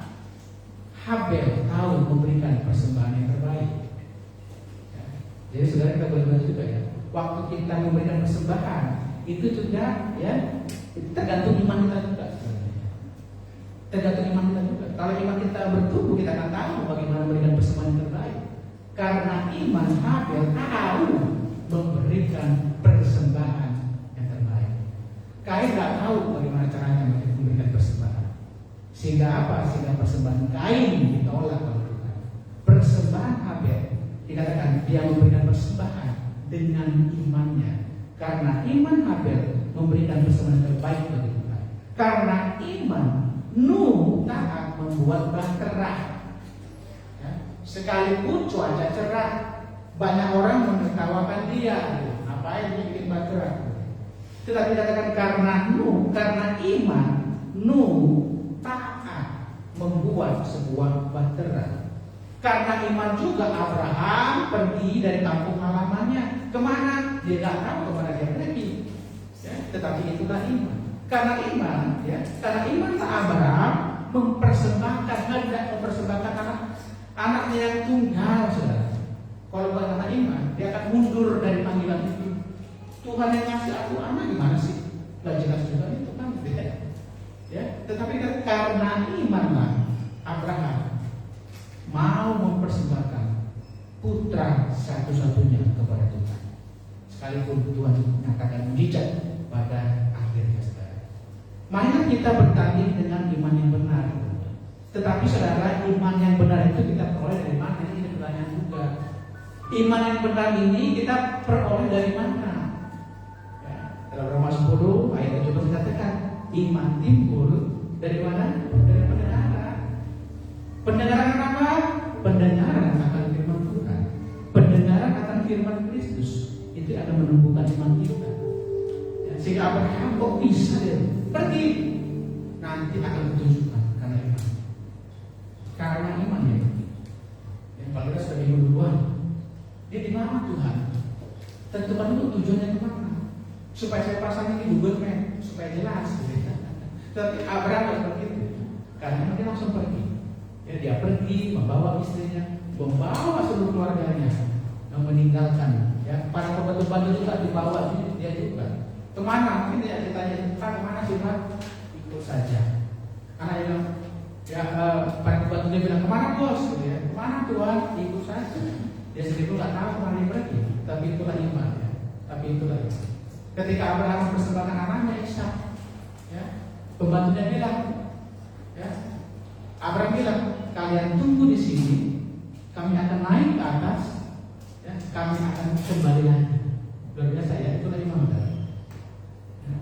Habel tahu memberikan persembahan yang terbaik. Ya. Jadi saudara, kita boleh belajar juga ya. Waktu kita memberikan persembahan itu juga ya tergantung iman kita juga. Tergantung iman kita juga. Kalau iman kita bertumbuh, kita akan tahu bagaimana memberikan persembahan yang terbaik. Karena iman Habel tahu memberikan persembahan yang terbaik. Kain nggak tahu bagaimana caranya memberikan persembahan. Sehingga apa? Sehingga persembahan Kain ditolak oleh Tuhan. Persembahan Habel dikatakan dia memberikan persembahan dengan imannya. Karena iman Habel memberikan persembahan yang terbaik bagi Tuhan. Karena iman Nuh taat membuat bahtera. Ya. Sekalipun cuaca cerah, banyak orang menertawakan dia. Apa yang bikin bahtera? Tetapi dikatakan karena iman, Nuh taat membuat sebuah bahtera. Karena iman juga Abraham pergi dari kampung halamannya. Kemana? Dia tidak tahu kemana dia pergi. Ya. Tetapi itulah iman. Karena iman, ya, karena imanlah Abraham hendak mempersembahkan anaknya yang tunggal, saudara. Kalau bukan karena iman, dia akan mundur dari panggilan itu. Tuhan yang ngasih aku anak gimana sih? Gak jelas juga itu kan, ya. Tetapi karena imanlah Abraham mau mempersembahkan putra satu-satunya kepada Tuhan, sekalipun Tuhan menyatakan mujizat pada akhirnya, saudara. Marilah kita bertanding dengan iman yang benar. Tetapi saudara, iman yang benar itu kita peroleh dari mana? Ini pertanyaan juga. Iman yang benar ini kita peroleh dari mana? Ya, dalam Roma 10 ayat 17 dikatakan, iman timbul dari mana? Dari pendengaran. Pendengaran apa? Pendengaran akan firman Tuhan. Pendengaran akan firman Kristus itu akan menumbuhkan iman kita. Ya, sehingga Abraham kok bisa dia pergi? Nanti akan ditunjukkan karena iman. Karena iman ya. Yang kalau kita sudah bingung duluan, dia di mana Tuhan? Tentukan dulu tujuannya kemana? Supaya saya pasang ini Google Map supaya jelas. Gitu. Tapi Abraham begitu, karena dia langsung pergi. Ya, dia pergi membawa istrinya, membawa seluruh keluarganya, yang meninggalkan. Ya, para pembantu-pembantu juga dibawa dia juga. Kemana? Mungkin dia ditanya, Pak kemana sih Pak? Ikut saja. Karena dia bilang, ya para pembantunya bilang kemana bos? Gitu ya. Kemana Tuhan? Ikut saja. Dia sendiri pun nggak tahu kemana dia pergi. Tapi itulah iman. Ya. Tapi itulah iman. Ketika Abraham mempersembahkan anaknya Ishak, ya, pembantunya bilang, ya, Abraham bilang, kalian tunggu di sini, kami akan naik ke atas, ya, kami akan kembali lagi. Luar biasa ya, itulah iman. Ya.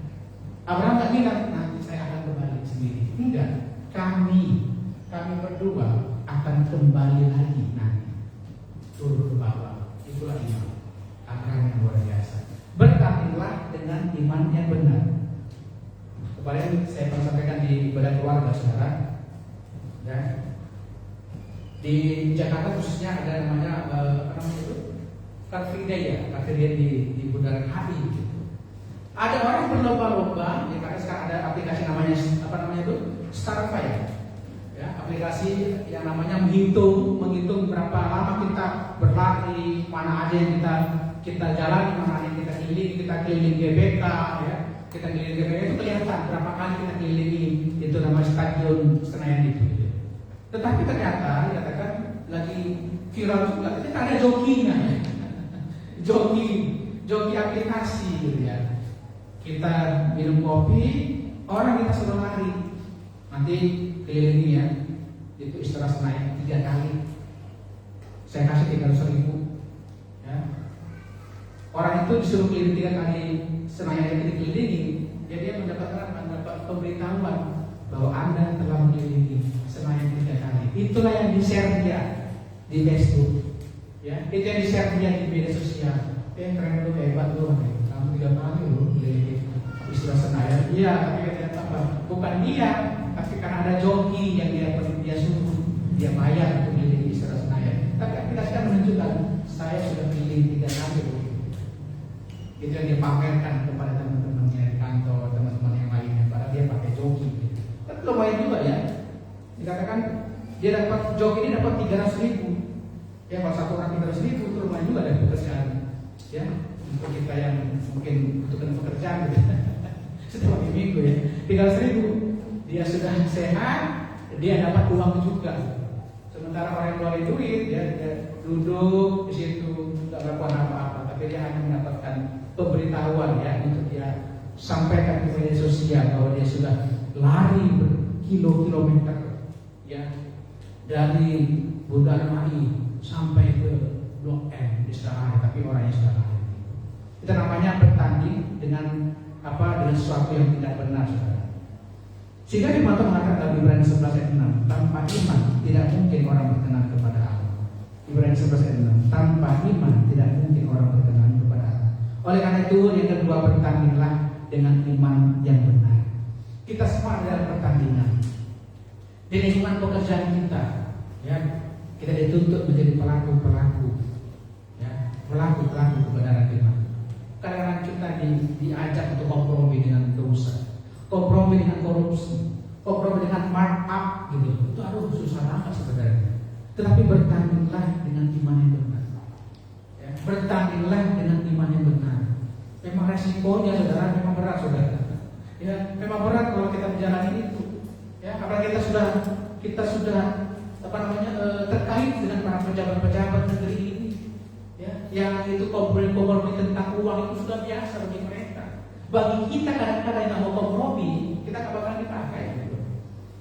Abraham nggak bilang nanti saya akan kembali sendiri. Enggak, kami berdua akan kembali lagi nanti turun ke bawah. Itulah iman Abraham yang luar biasa. Bertandinglah dengan iman yang benar. Kemarin saya pernah sampaikan di ibadah keluarga saudara, ya. Di Jakarta khususnya ada namanya apa namanya itu? Car Free Day ya, Car Free Day di Bundaran HI gitu. Ada orang berlomba-lomba, ya karena sekarang ada aplikasi namanya apa namanya itu? Starfire. Ya, aplikasi yang namanya menghitung berapa lama kita berlari, mana aja yang kita jalani, mana aja yang kita keliling GBK, ya. Kita keliling GBK itu kelihatan berapa kali kita kelilingi itu namanya Stadion Senayan itu. Tetapi ternyata dikatakan lagi viral juga, kita ada jokinya, joki aplikasi gitu ya. Kita minum kopi, orang kita suruh lari, nanti kelilingi ya, itu Istora Senayan 3 kali. Saya kasih 300.000, ya. Orang itu disuruh keliling 3 kali Senayan yang dikelilingi, jadi dia mendapat pemberitahuan bahwa Anda telah mengelilingi Senayan 3 kali. Itulah yang di-share dia di Facebook, ya. Itu yang di-share dia di media sosial. Keren lu, hebat lu, kamu 3 kali lu mengelilingi Istora Senayan. Iya, tapi ternyata apa? Bukan dia, tapi karena ada joki yang dia suruh, dia bayar untuk mengelilingi Istora Senayan. Tapi aplikasi kan menunjukkan saya sudah keliling 3 kali. Itu yang dia pamerkan kepada teman-temannya di kantor, teman-teman yang lainnya, padahal dia pakai joki. Tapi lumayan juga ya. Dikatakan dia dapat joki ini dapat 300.000. Ya kalau satu orang 300.000 itu lumayan juga dari pekerjaan. Ya untuk kita yang mungkin butuhkan pekerjaan gitu. Setiap minggu ya 300.000 dia sudah sehat, dia dapat uang juga. Sementara orang yang keluar duit dia duduk di situ tidak melakukan apa-apa, tapi dia hanya mendapatkan pemberitahuan ya untuk dia sampaikan ke media sosial bahwa dia sudah lari berkilo-kilometer ya dari Bundaran HI sampai ke Blok M di Semarang, tapi orangnya sudah lari. Itu namanya bertanding dengan dengan sesuatu yang tidak benar, saudara. Sehingga di mata mengatakan dalam Ibrani 11 ayat 6, tanpa iman tidak mungkin orang berkenan kepada Allah. Ibrani 11 ayat 6, tanpa iman tidak mungkin orang berkenan kepada Allah. Oleh karena itu yang kedua, bertandinglah dengan iman yang benar. Kita semua adalah pertandingan. Di lingkungan pekerjaan kita, ya, kita dituntut menjadi pelaku-pelaku, ya, pelaku-pelaku kebenaran firman. Kadang-kadang kita diajak untuk kompromi dengan dosa, kompromi dengan korupsi, kompromi dengan markup gitu. Itu susah banget sebenarnya. Tetapi bertandinglah dengan iman yang benar. Ya, bertandinglah dengan iman yang benar. Memang resikonya saudara, memang berat saudara. Ya, memang berat kalau kita menjalani itu. Ya, apalagi kita sudah terkait dengan para pejabat-pejabat negeri ini. Ya, yang itu kompromi tentang uang itu sudah biasa bagi mereka. Bagi kita kadang-kadang yang mau kompromi, kita nggak bakal dipakai. Gitu.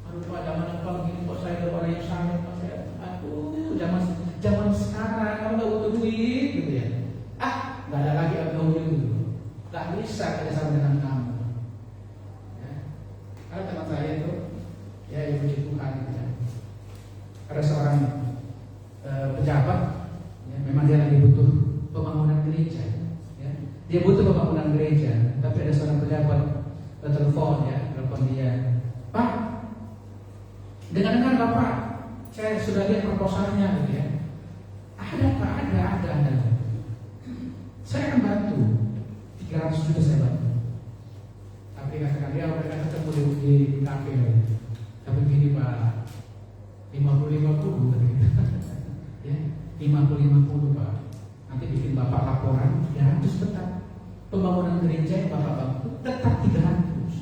Aduh, Pak, zaman apa begini kok saya orang yang sama, Pak saya. Aduh, zaman sekarang kamu nggak butuh duit, gitu ya. Nggak ada lagi abang gitu. Nggak bisa kerjasama dengan kamu. Ya. Ada teman saya itu, ya puji Tuhan. Ya. Ada seorang pejabat, ya, memang dia lagi butuh pembangunan gereja. Ya. Dia butuh pembangunan gereja, tapi ada seorang pejabat telepon dia, Pak, dengar Bapak, saya sudah lihat proposalnya, gitu ya. Ada Pak, ada. Saya akan bantu 300 juta saya bantu. Tapi katakan dia mereka ketemu di kafe. Tapi gini Pak, 50-50 gitu. Ya, 50-50 Pak. Nanti bikin Bapak laporan, ya harus tetap pembangunan gereja yang Bapak bantu tetap 300.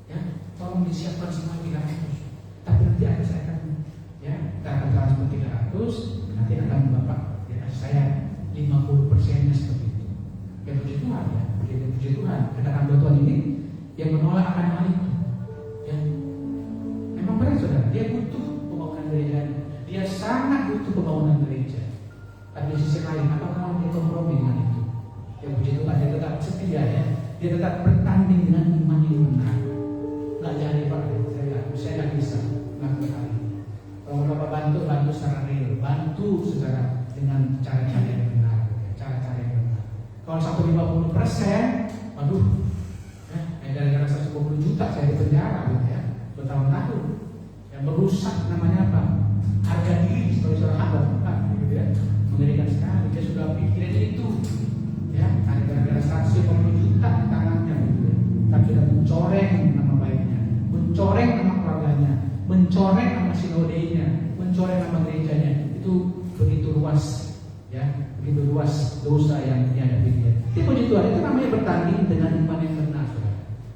Ya, tolong disiapkan semua 300. Tapi nanti saya akan transfer 300, nanti akan Bapak saya 50%-nya seperti itu. Ya puji Tuhan ya, puji Tuhan. Katakan buat Tuhan ini yang menolak akan hal itu. Ya, memang benar saudara, dia butuh pembangunan gereja. Dia sangat butuh pembangunan gereja. Tapi di sisi lain, apakah dia kompromi dengan itu? Ya puji Tuhan, dia tetap setia ya. Dia tetap bertanding dengan iman yang benar. Nggak jadi Pak, saya nggak bisa melakukan hal ini. Kalau Bapak bantu secara real, bantu secara dengan cara-cara yang benar, cara-cara yang benar. Kalau 150%, aduh, gara-gara 150 juta saya di penjara, gitu ya, bertahun-tahun, yang merusak namanya apa? Harga diri sebagai seorang hamba, gitu ya, mengerikan sekali. Dia sudah pikirin itu, ya, gara-gara 150 juta di tangannya, gitu ya. Tapi sudah mencoreng nama baiknya, mencoreng nama keluarganya, mencoreng nama sinodenya, mencoreng nama gerejanya. Itu begitu luas, ya, begitu luas dosa yang dihadapi dia. Tapi puji Tuhan, itu namanya bertanding dengan iman yang benar.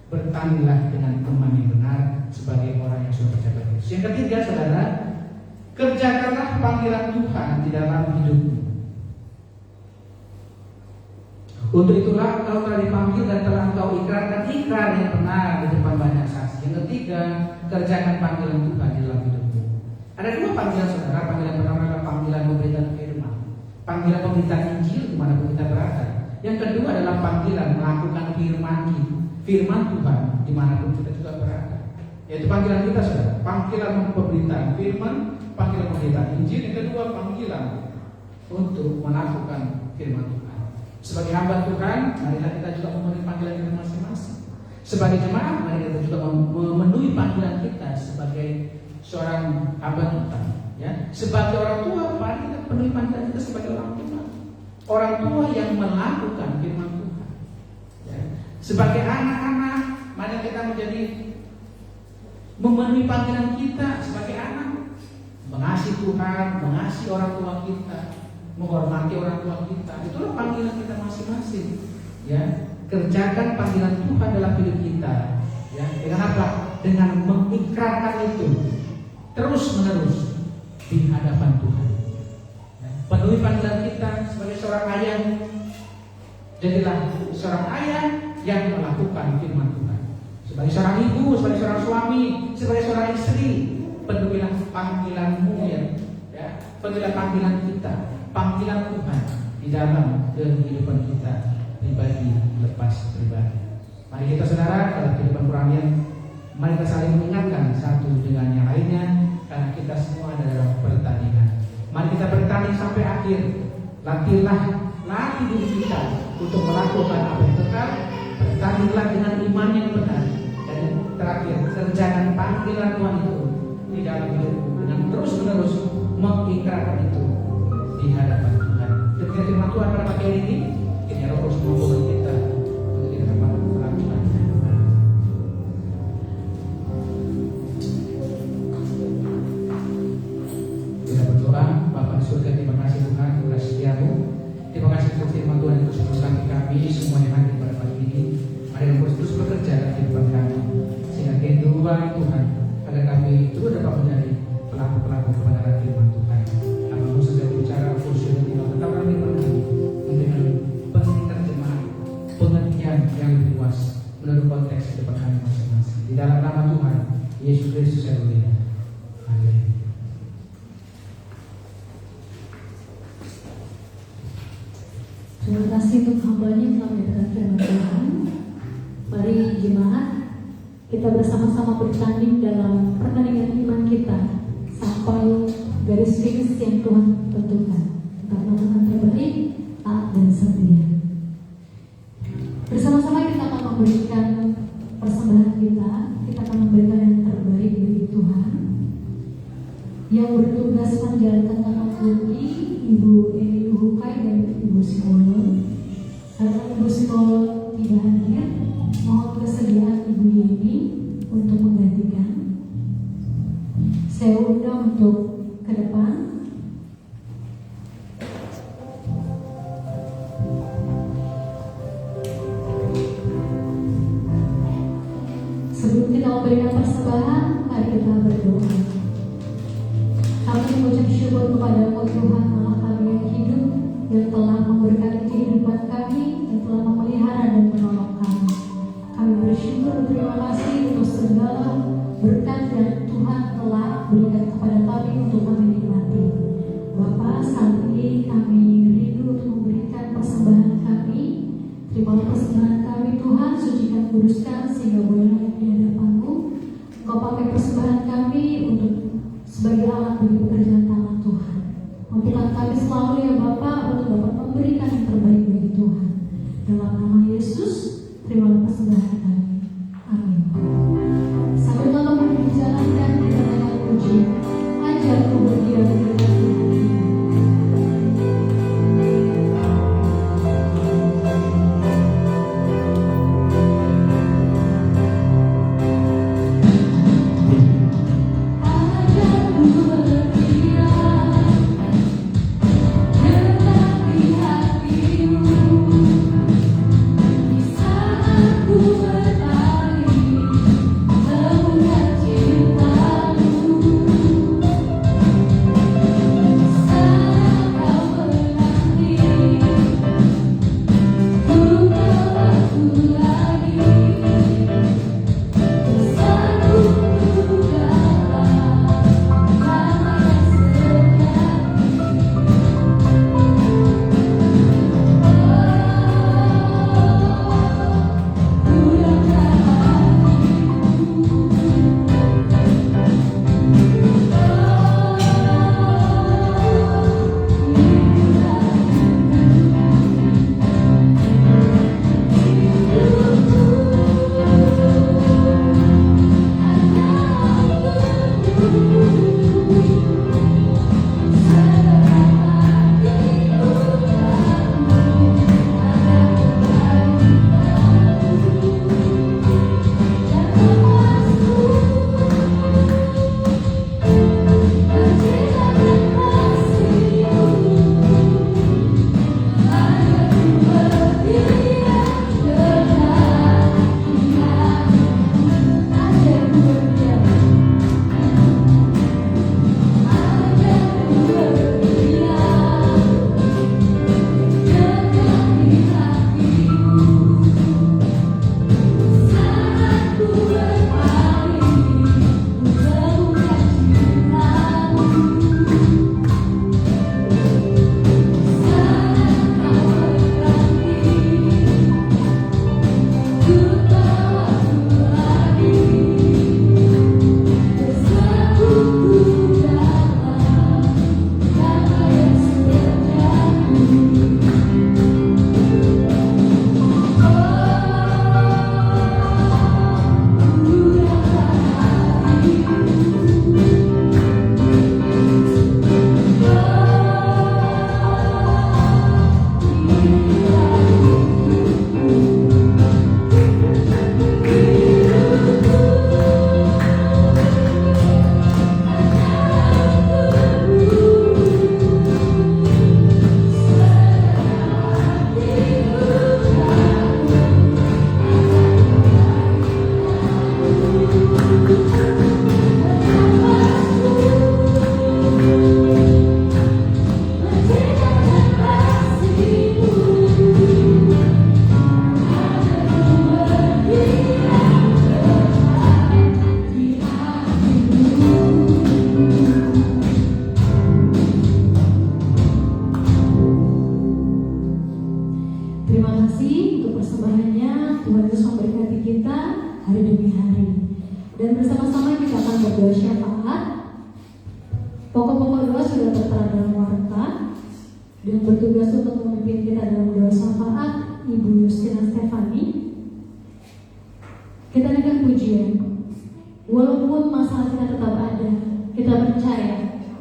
Bertandinglah dengan iman yang benar sebagai orang yang sudah percaya Yesus. Yang ketiga, saudara, kerjakanlah panggilan Tuhan di dalam hidupmu. Untuk itulah engkau telah dipanggil dan telah engkau ikrarkan ikrar yang benar di depan banyak saksi. Yang ketiga, kerjakan panggilan Tuhan di dalam hidupmu. Ada dua panggilan saudara. Panggilan pertama adalah panggilan pemberitaan firman, panggilan pemberitaan Injil dimanapun kita berada. Yang kedua adalah panggilan melakukan firman Tuhan dimanapun kita juga berada. Yaitu panggilan kita saudara, panggilan pemberitaan firman, panggilan pemberitaan Injil. Yang kedua panggilan untuk melakukan firman Tuhan. Sebagai hamba Tuhan, marilah kita juga memenuhi panggilan kita masing-masing. Sebagai jemaat, mari kita juga memenuhi panggilan kita sebagai seorang hamba Tuhan. Ya, sebagai orang tua, mari kita penuhi panggilan kita sebagai orang tua. Orang tua yang melakukan firman Tuhan. Ya. Sebagai anak-anak, mari kita menjadi memenuhi panggilan kita sebagai anak, mengasihi Tuhan, mengasihi orang tua kita, menghormati orang tua kita. Itulah panggilan kita masing-masing. Ya, kerjakan panggilan Tuhan dalam hidup kita. Ya, dengan apa? Dengan mengikrarkan itu terus menerus di hadapan Tuhan. Ya, penuhi panggilan kita sebagai seorang ayah. Jadilah seorang ayah yang melakukan firman Tuhan. Sebagai seorang ibu, sebagai seorang suami, sebagai seorang istri, penuhilah panggilanmu ya. Penuhilah panggilan kita, panggilan Tuhan di dalam kehidupan kita pribadi lepas pribadi. Mari kita saudara dalam kehidupan peranian, mari kita saling mengingatkan satu dengan yang lainnya, karena kita semua ada dalam pertandingan. Mari kita bertanding sampai akhir. Latih diri kita untuk melakukan apa yang benar. Bertandinglah dengan iman yang benar. Dan yang terakhir, kerjakan panggilan Tuhan itu di dalam hidupmu dengan terus menerus mengikrarkan itu di hadapan Tuhan. Demikian firman Tuhan pada pagi hari ini. Kiranya Roh Kudus membawa kita untuk kita dapat melakukannya. Kita berdoa. Bapa di surga, terima kasih Tuhan, terima kasih setiamu. Terima kasih untuk firman Tuhan yang terus meneruskan kami semua yang hadir pada pagi Tuhan, agar kami terus dapat menjadi pelaku-pelaku kebenaran firman Tuhan. Namun sejak bicara kursi dan tetap kami penuhi dengan penerjemahan, pengertian yang lebih luas menurut konteks kehidupan kami masing-masing. Di dalam nama Tuhan Yesus Kristus saya berdoa. Amin. Terima kasih untuk hambanya yang telah mendengarkan firman Tuhan. Mari jemaat, kita bersama-sama bertanding dalam pertandingan iman kita sampai garis finish yang Tuhan tentukan. Tetap melakukan terbaik, taat dan setia. Bersama-sama kita akan memberikan persembahan kita akan memberikan yang terbaik bagi Tuhan. Yang bertugas menjalankan tangan kunci Ibu Eni Hukai dan Ibu Simolo. Karena Ibu Simolo tidak hadir, mohon kesediaan Ibu Yeni untuk menggantikan. Saya undang untuk ke depan. Sebelum kita memberikan persembahan, mari kita berdoa. Kami mengucap syukur kepada-Mu Tuhan Allah kami yang hidup, yang telah memberkati kehidupan kami, yang telah memelihara dan menolong kami. Kami bersyukur berterima kasih untuk segala berkat yang Tuhan telah berikan kepada kami untuk kami nikmati. Bapa, saat ini kami rindu untuk memberikan persembahan kami. Terimalah persembahan kami Tuhan, sucikan, kuduskan sehingga boleh layak di hadapan-Mu. Engkau pakai persembahan kami untuk sebagai alat bagi pekerjaan tangan Tuhan. Mampukan kami selalu ya Bapa untuk dapat memberikan yang terbaik bagi Tuhan. Dalam nama Yesus, terimalah persembahan kami. Amin. Sambil kami menjalankan dengan puji, ajarku berdiam dengan Tuhan. Hati hari demi hari. Dan bersama-sama kita akan berdoa syafaat. Pokok-pokok doa sudah tertera dalam warta. Dan bertugas untuk memimpin kita dalam doa syafaat Ibu Justina Stefani. Kita naikkan pujian. Walaupun masalah kita tetap ada, kita percaya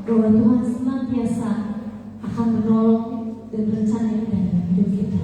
bahwa Tuhan senantiasa akan menolong dan berencana dalam hidup kita.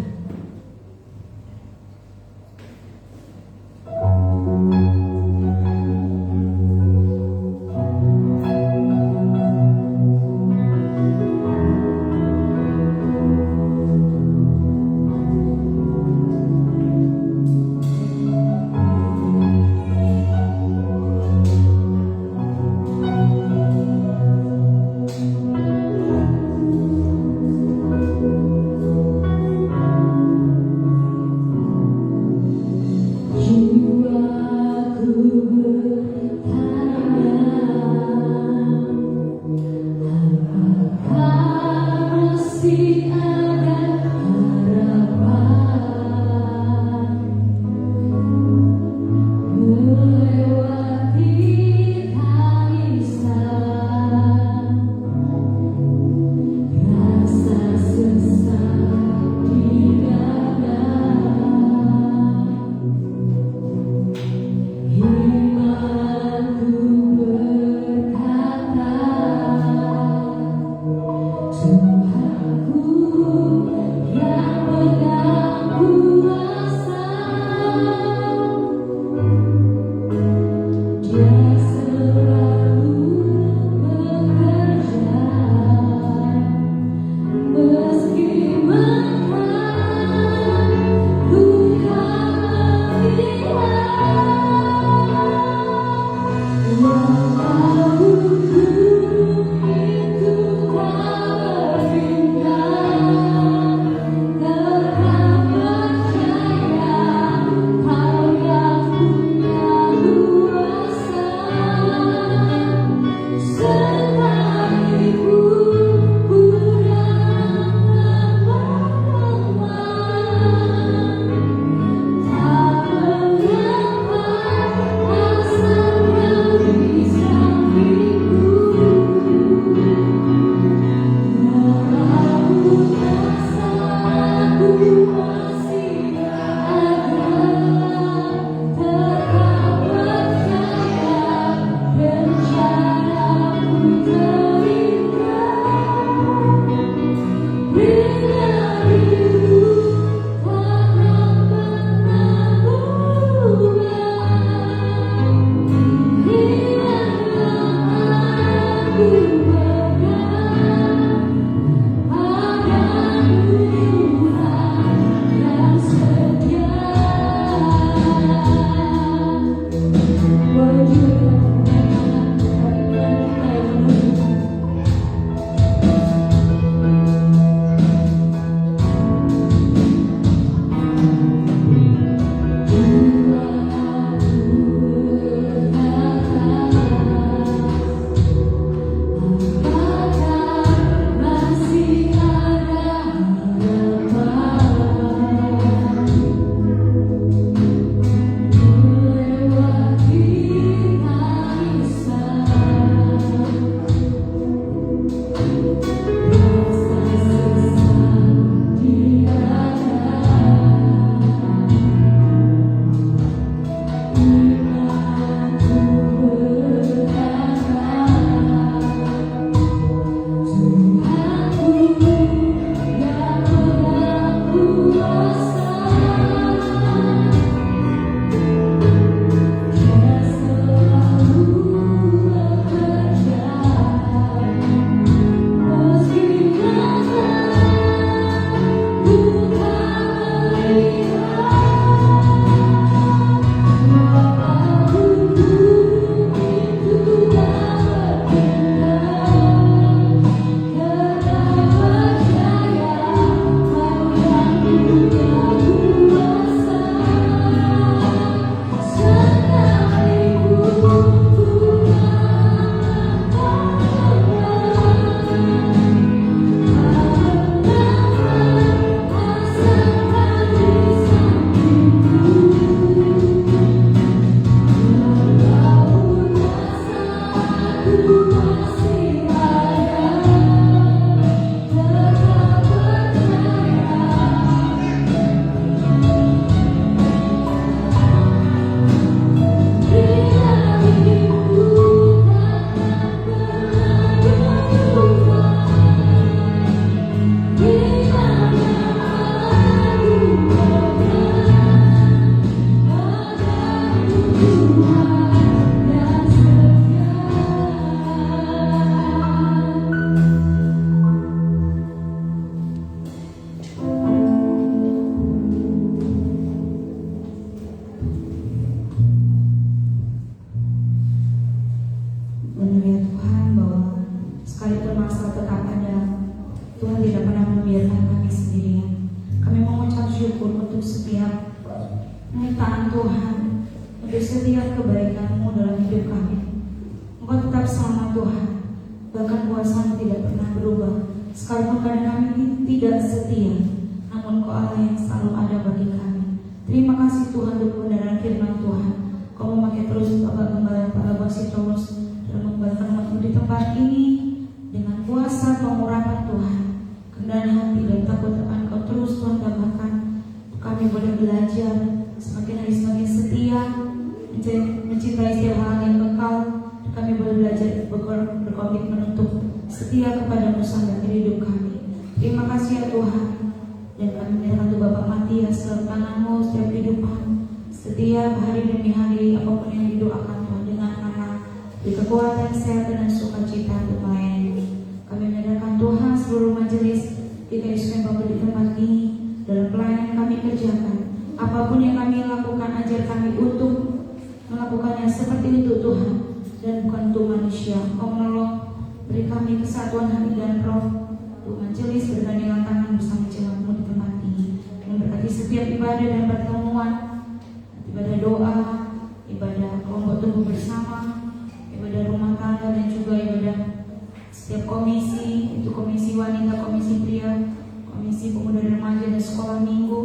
dari setiap kebaikan-Mu dalam hidup kami. Engkau tetap sama Tuhan, bahkan kuasa-Mu tidak pernah berubah. Sekalipun kadang kami tidak setia, namun Kau Allah yang selalu ada bagi kami. Terima kasih Tuhan untuk kebenaran firman Tuhan. Kau memakai terus Bapak Gembala Pak Abasitorus dalam mengembalikan umat-Mu di tempat ini dengan kuasa pengurapan Tuhan. Kerendahan hati dan takut akan Kau terus Tuhan tambahkan. Kami boleh belajar semakin hari semakin setia, mencintai setiap hal yang kekal. Kami boleh belajar berkomitmen untuk setia kepada-Mu sampai akhir hidup kami. Terima kasih ya Tuhan. Dan kami menyerahkan untuk Bapak Matias dalam tangan-Mu setiap kehidupan, setiap hari demi hari apapun yang didoakan Tuhan, dengan nama di kekuatan, kesehatan dan sukacita untuk melayani. Kami menyerahkan Tuhan seluruh majelis di Yesus Bapak di tempat ini, dalam pelayanan yang kami kerjakan. Apapun yang kami lakukan, ajar kami untuk melakukannya seperti itu Tuhan, dan bukan untuk manusia. Kau menolong, beri kami kesatuan hati dan roh untuk majelis bergandengan tangan bersama jemaat-Mu di tempat ini, memberkati setiap ibadah dan pertemuan, ibadah doa, ibadah kelompok tubuh bersama, ibadah rumah tangga, dan juga ibadah setiap komisi, itu komisi wanita, komisi pria, komisi pemuda dan remaja, dan sekolah minggu,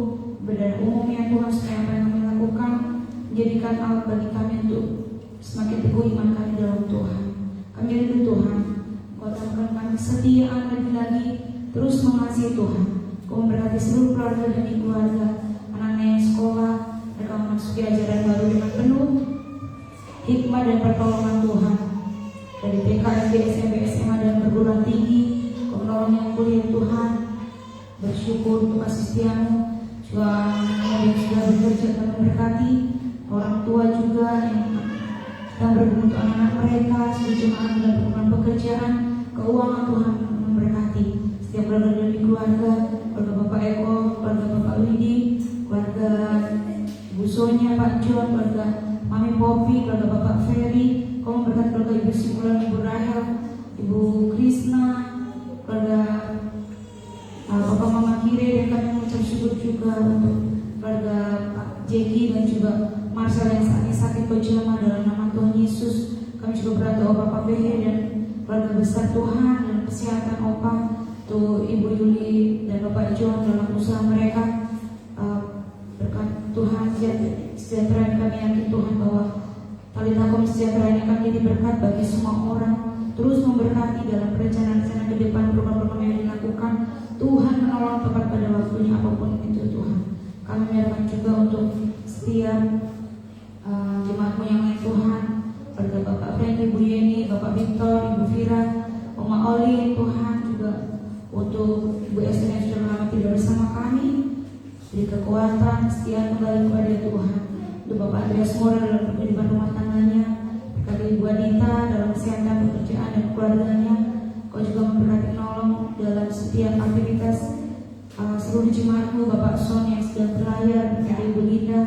ibadah umum yang Tuhan, supaya apa yang kami lakukan menjadikan alat bagi kami untuk semakin teguh iman kami dalam Tuhan. Kami rindu Tuhan, Kau tambahkan kami kesetiaan lagi-lagi, terus mengasihi Tuhan. Kau memberkati seluruh keluarga demi keluarga, anak-anak yang sekolah, mereka memasuki ajaran baru dengan penuh hikmah dan pertolongan Tuhan. Dari TK, SD, SMP, SMA dan perguruan tinggi, Kau menolong yang kuliah Tuhan. Bersyukur untuk kasih setiamu, juga yang sudah bekerja dan memberkati orang tua juga yang sedang bergumul untuk anak-anak mereka, seluruh jemaat dan program pekerjaan, keuangan Tuhan memberkati setiap keluarga dari keluarga Bapak Eko, keluarga Bapak Widi, keluarga Ibu Sonia, Pak John, keluarga Mami Popi, keluarga Bapak Ferry. Kau memberkati keluarga Ibu Simulan, Ibu Rahel, Ibu Krisna, keluarga Bapak Mama Kire, dan kami mengucap syukur juga untuk keluarga Pak Jeki dan juga Marcel yang saat ini sakit. Kau jamah dalam nama Tuhan Yesus. Kami juga berdoa Bapak Behe dan keluarga besar Tuhan dan kesehatan Opa, tuh Ibu Yuli dan Bapak John dalam usaha mereka. Berkat Tuhan sejahtera yang kami yakin Tuhan bahwa Talitakom sejahtera ini akan jadi berkat bagi semua orang. Terus memberkati dalam rencana-rencana ke depan, program-program yang dilakukan. Tuhan menolong tepat pada waktunya apapun itu Tuhan. Kami menyerahkan juga untuk setiap jemaat-Mu yang lain Tuhan, keluarga Bapak Franky, Ibu Yeni, Bapak Victor, Ibu Vira, Oma Oli Tuhan, juga untuk Ibu Esther yang sudah lama tidak bersama kami. Beri kekuatan, setia kembali kepada Tuhan. Untuk Bapak Andreas Mora dalam kehidupan rumah tangganya, berkati Ibu Adita dalam kesehatan, pekerjaan dan keluarganya. Kau juga memberkati nolong dalam setiap aktivitas seluruh jemaat-Mu, Bapak Son yang sedang berlayar, berkati Ibu Linda,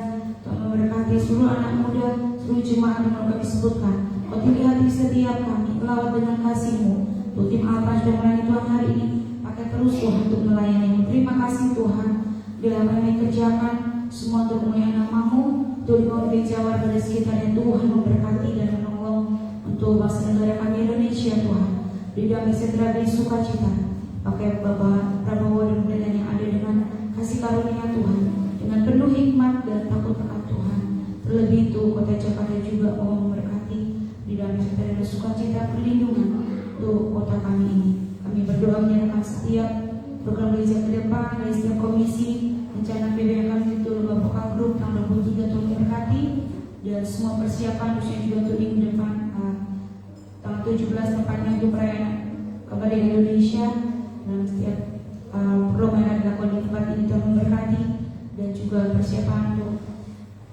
Kau memberkati seluruh anak muda, seluruh jemaat yang kami sebutkan. Kau tinggi hati setiap kami, melawat dengan kasih-Mu. Untuk tim Alfa sudah melayani Tuhan hari ini, pakai terus Tuhan untuk melayani-Mu. Terima kasih Tuhan, bila kami kerjakan semua untuk memuliakan nama-Mu, untuk di Jawa dan sekitarnya. Tuhan memberkati dan menolong untuk bangsa negara kami Indonesia Tuhan. Beri damai sejahtera, beri sukacita. Pakai Bapak Prabowo dan pemerintahan yang ada dengan kasih karunia Tuhan, dengan penuh hikmat dan takut akan Tuhan. Terlebih itu kota Jakarta juga mau memberkati di dalam sejahtera dan sukacita, perlindungan untuk kota kami ini. Kami berdoa menyerahkan setiap program gereja ke depan dari setiap komisi, rencana PBM kami itu Bapak Grup tanggal 23 Tuhan memberkati, dan semua persiapan khususnya juga untuk minggu depan tanggal 17 tempatnya untuk perayaan kemerdekaan Indonesia. Dan setiap program yang dilakukan di tempat ini Tuhan memberkati, dan juga persiapan untuk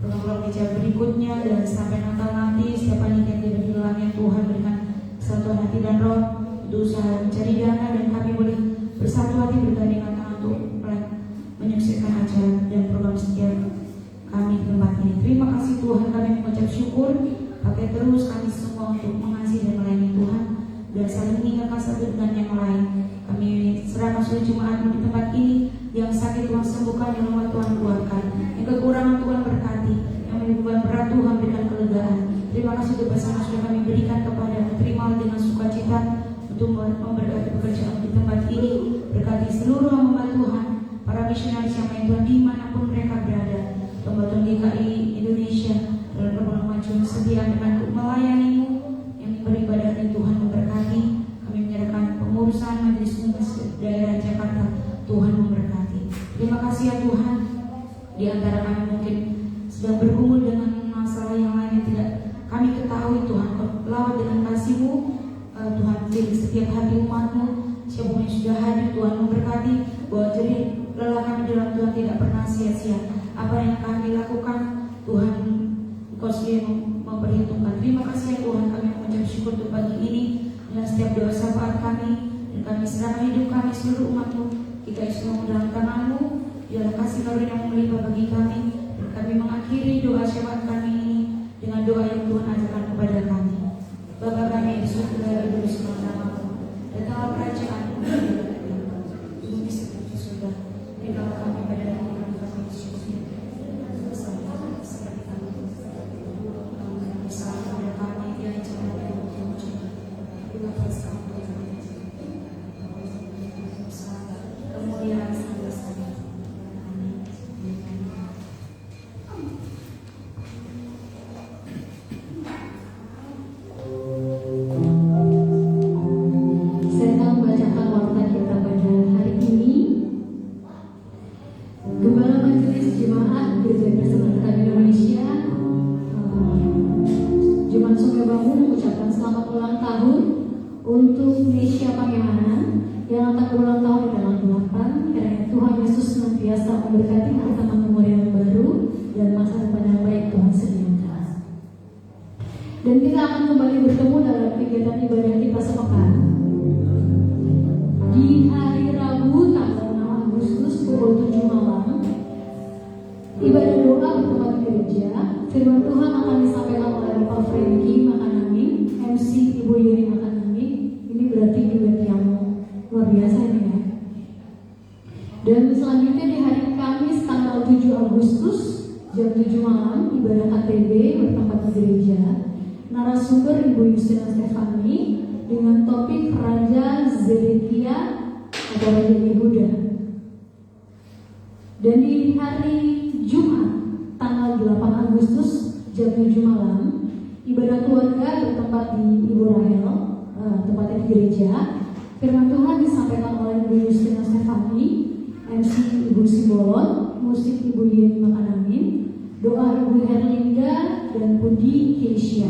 program-program gereja berikutnya, dan sampai Natal nanti setiap panitia yang dibilangnya Tuhan berikan kesatuan hati dan roh untuk usaha mencari dana, dan kami boleh bersatu hati bergandengan tangan untuk menyukseskan acara dan program setiap kami di tempat ini. Terima kasih Tuhan, kami mengucap syukur. Pakai terus kami semua untuk mengasihi dan melayani Tuhan, dan saling mengingatkan satu dengan yang lain. Kami serahkan seluruh jemaat-Mu di tempat ini, yang sakit Tuhan sembuhkan, yang lemah Tuhan kuatkan, yang kekurangan Tuhan berkati, yang memiliki beban berat Berkat Tuhan berikan kelegaan. Terima kasih untuk bersama sudah kami berikan kepada terima dengan sukacita untuk memberkati pekerjaan di tempat ini. Berkati seluruh hamba Tuhan, para misionaris yang lain Tuhan dimanapun mereka berada. Pembantu GKI Indonesia dalam berbagai macam sedia dengan melayani-Mu yang beribadah di Tuhan memberkati. Kami menyerahkan pengurusan Majelis Umum Daerah Jakarta, Tuhan memberkati. Terima kasih ya Tuhan. Di antara kami mungkin sedang bergumul dengan masalah yang lain yang tidak kami ketahui Tuhan. Lawat dengan kasih-Mu Tuhan, di setiap hati umat-Mu, siapapun yang sudah hadir Tuhan memberkati, bahwa jadi lelah kami dalam Tuhan tidak pernah sia-sia. Apa yang kami lakukan Tuhan, Engkau sendiri memperhitungkan. Terima kasih ya Tuhan, kami mengucap syukur untuk pagi ini dan setiap doa syafaat kami, dan kami serahkan hidup kami seluruh umat-Mu. Jika semua dalam tangan-Mu, biarlah kasih karunia yang melimpah bagi kami, dan kami mengakhiri doa syafaat kami ini dengan doa yang Tuhan ajarkan kepada kami. Bapa kami di surga, dikuduskan namamu, datanglah kerajaan-Mu, bumi seperti surga. Berikanlah kami pada hari ini kami secukupnya, dan bersama seperti kami bersama pada kami yang jangan yang mencoba, tapi lepas kami kemuliaan sampai sana. Saya akan membacakan warta kita pada hari ini. Gembala Majelis Jemaat Gereja Kristen Angkatan Indonesia, Jemaat Sungai Bambu, mengucapkan selamat ulang tahun untuk Nesya Pangemanan yang akan berulang tahun di tanggal 8. Kiranya Tuhan Yesus senantiasa memberkati pertemuan umur yang baru dan masa depan yang baik Tuhan sediakan. Dan kita akan kembali bertemu dalam kegiatan ibadah kita sepekan di hari Rabu tanggal 6 Agustus pukul 7 malam. Ibadah doa bertempat di gereja. Firman Tuhan akan disampaikan oleh Bapak Franky Makanamin, MC Ibu Yeni Makanamin. Ini berarti duet yang luar biasa ini ya. Dan selanjutnya di hari Kamis tanggal 7 Agustus jam 7 malam ibadah KTB bertempat di gereja. Narasumber Ibu Justina Stefani dengan topik Raja Zedekia atau Raja Yehuda. Dan di hari Jumat tanggal 8 Agustus jam 7 malam ibadah keluarga bertempat di Ibu Rahel, tempatnya di gereja. Firman Tuhan disampaikan oleh Ibu Justina Stefani, MC Ibu Simbolon, musik Ibu Yeni Makanamin, doa Ibu Herlinda dan Budi Keisha.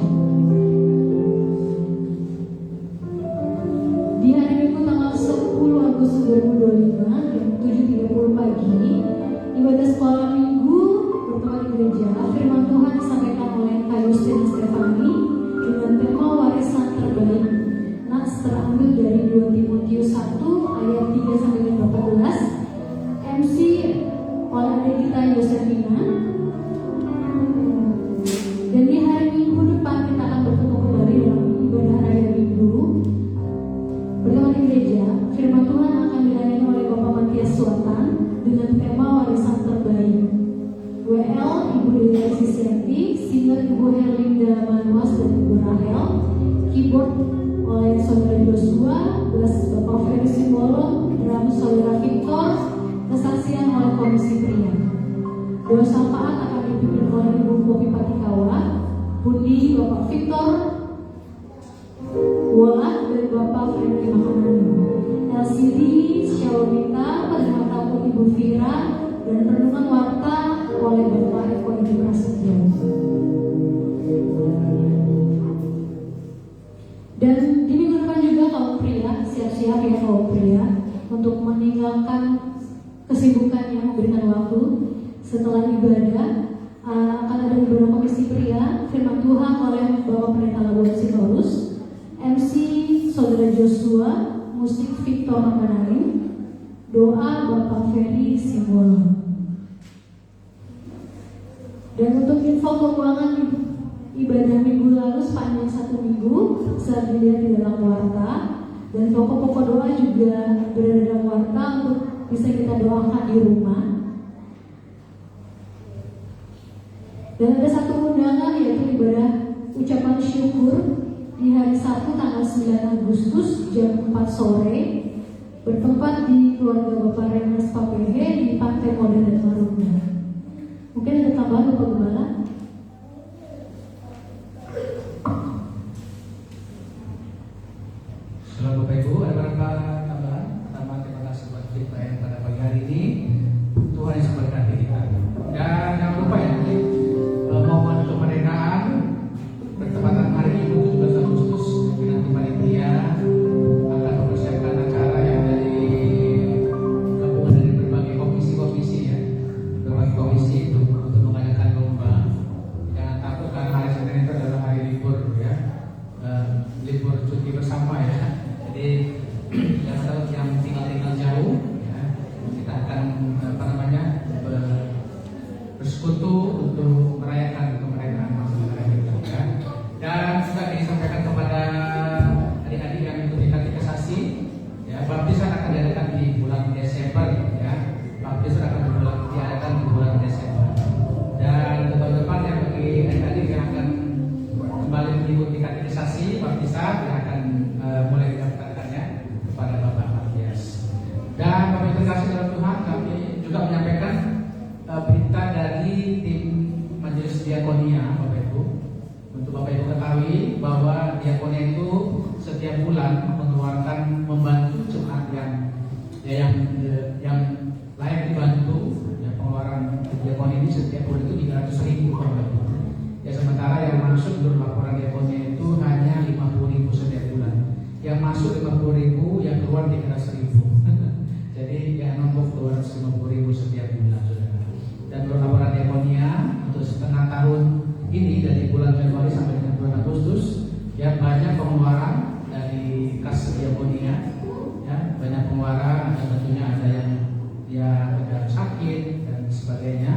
Di hari Minggu tanggal 10 Agustus 2025 jam 7.30 pagi ibadah sekolah minggu bertempat di gereja. Firman Tuhan disampaikan oleh Kak Justina Stefani dengan tema warisan terbaik. Nats terambil dari 2 Timotius 1 ayat 3-14. MC oleh adik kita Yosefina. Dan di hari Minggu depan kita akan bertemu kembali dalam ibadah raya Minggu bersama di gereja. Firman Tuhan akan dilayani oleh Bapak Matias Suatan dengan tema warisan terbaik. WL Ibu Dewi Sisianti, singer Ibu Herlinda Manuas dan Ibu Rahel, keyboard oleh Saudara Joshua, bass Bapak Ferry Simbolon, drum Saudara Victor, kesaksian oleh Komisi Pria. Doa syafaat akan dipimpin oleh Ibu Popi Patikawa, Budi Bapak Victor Wolat dan Bapak Freddy Makanani. LCD Syawabita penerima tamu Ibu Vira dan renungan warta oleh Bapak Eko Ibu Prasetyo. Dan di minggu depan juga kaum pria siap-siap ya kaum pria untuk meninggalkan kesibukannya, memberikan waktu setelah ibadah. Akan ada ibadah komisi pria, firman Tuhan oleh Bapak Pendeta Labuan Sitorus, MC Saudara Joshua, musik Victor Makanani, doa Bapak Ferry Simbolon. Dan untuk info keuangan ibadah minggu lalu sepanjang 1 minggu bisa dilihat di dalam warta, dan pokok-pokok doa juga berada dalam warta untuk bisa kita doakan di rumah. Dan ada satu undangan 9 Agustus jam 4 sore bertempat di keluarga Bapak Renmas Papehe di Pantai Modern Marunda. Mungkin ada tambahan Bapak Gembala? Selamat Bapak Ibu, ada berapa tambahan? Pertama, terima kasih buat kita yang pada pagi hari ini. Tuhan yang memberkati kita. Dan jangan lupa ya, momen kemerdekaan bertepatan hari Minggu 17 Agustus nanti panitia akan mempersiapkan acara yang dari gabungan dari berbagai komisi-komisi ya, berbagai komisi itu untuk mengadakan lomba. Jangan takut karena hari Senin itu adalah hari libur ya, libur cuti bersama ya. Jadi yang tahu yang tinggal jauh ya, kita akan bersekutu untuk merayakan kemerdekaan bangsa negara kita ya. Dan juga disampaikan kepada adik-adik yang mengikuti katekisasi ya, baptisan akan diadakan di bulan Desember ya. Baptisan akan diadakan di bulan Desember. Dan tahun depan ya, bagi adik-adik yang akan kembali mengikuti katekisasi baptisan yang akan mulai didaftarkannya kepada Bapak Matias. Dan kami terkasih dalam Tuhan, kami juga menyampaikan berita dari tim Majelis Diakonia Bapak Ibu. Untuk Bapak Ibu ketahui bahwa Diakonia itu setiap bulan mengeluarkan membantu jemaat yang layak dibantu ya, pengeluaran Diakonia ini setiap bulan itu 300.000 Bapak Ibu. Ya, sementara yang masuk menurut laporan Diakonia itu hanya 50.000 setiap bulan. Yang masuk 50.000, yang keluar 300.000. Jadi yang nombok 250.000 setiap bulan, saudara. Dan menurut laporan Diakonia untuk setengah tahun ini dari bulan Januari sampai dengan bulan Agustus ya, banyak pengeluaran dari kas Diakonia ya, banyak pengeluaran, tentunya ada yang ada sakit dan sebagainya,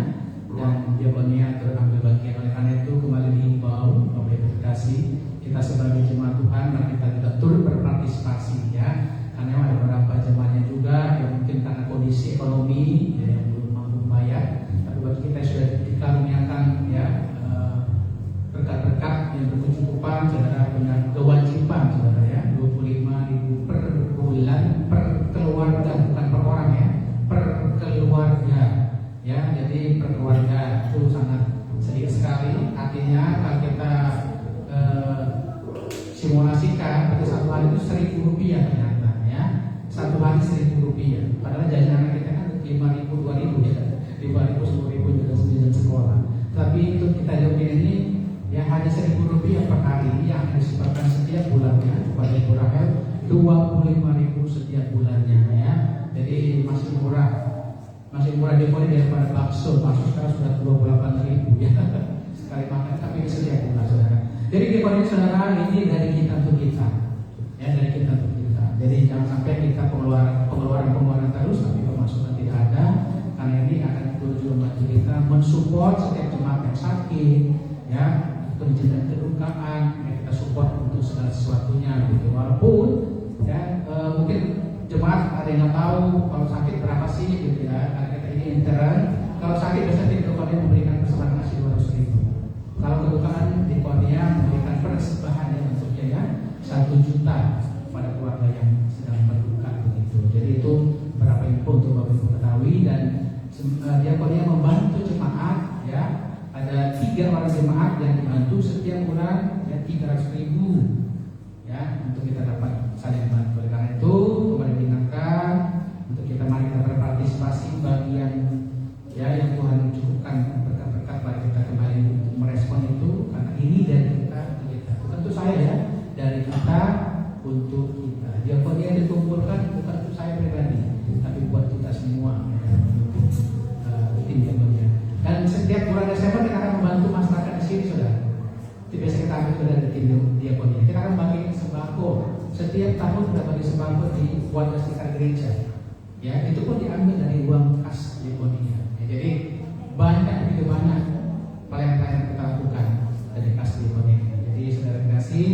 dan Diakonia terambil bagian. Oleh karena itu kembali dihimbau Bapak Ibu kasih, kita sebagai jemaat Tuhan mari kita juga turut berpartisipasi ya, karena ada beberapa jemaatnya juga yang mungkin karena kondisi ekonomi ya, yang belum mampu membayar. Bagi kita sudah dikaruniakan ya berkat-berkat yang berkecukupan, saudara, punya kewajiban saudara ya, 25.000 per bulan per keluarga, bukan per orang ya, per keluarga ya. Jadi per keluarga itu sangat sedikit sekali. Artinya kalau kita simulasikan pada satu hari itu Rp1.000 ternyata ya, satu hari Rp1.000. Padahal jajanan kita kan 5.000, 2.000 ya, 5.000, 10.000 juga jajan sekolah. Tapi untuk kita jawab ini ya hanya Rp1.000 per hari yang disebabkan setiap bulannya kepada Ibu Rahel, 25.000 setiap bulannya ya. Jadi masih murah Diakonia daripada bakso sekarang sudah 28.000 ya sekali makan, tapi setiap bulan saudara. Jadi Diakonia saudara ini dari kita untuk kita ya, dari kita untuk kita. Jadi jangan sampai kita pengeluaran terus tapi pemasukan tidak ada, karena ini akan tujuan membantu kita mensupport setiap jemaat yang sakit ya, penjenjang kedukaan ya, kita support untuk segala sesuatunya gitu. Walaupun ya mungkin jemaat ada yang nggak tahu kalau sakit berapa sih gitu ya, karena kita ini intern. Kalau sakit biasanya Diakonia memberikan persembahan kasih 200.000. Kalau kedukaan Diakonia memberikan persembahan yang bentuknya ya 1 juta pada keluarga yang sedang berduka begitu. Jadi itu berapa info untuk Bapak Ibu ketahui. Dan Diakonia membantu jemaat ya, ada 3 orang jemaat yang dibantu setiap bulan ya 300.000 ya, untuk kita dapat saling bantu. Oleh karena itu kembali diingatkan untuk kita mari kita berpartisipasi bagian ya yang Tuhan cukupkan berkat-berkat pada kita kembali untuk merespon itu, karena ini dari kita untuk kita, tentu saya ya, dari kita untuk kita. Diakonia dikumpulkan bukan untuk saya pribadi, tapi buat kita semua ya, untuk tim Diakonia. Dan setiap bulan Desember kita akan membantu masyarakat di sini saudara. Itu biasa kita ambil dari tim Diakonia. Kita akan bagi sembako. Setiap tahun kita bagi sembako di warga sekitar gereja. Ya, itu pun diambil dari uang kas Diakonia. Ya, jadi begitu banyak pelayanan kita lakukan dari kas Diakonia. Jadi saudara kasih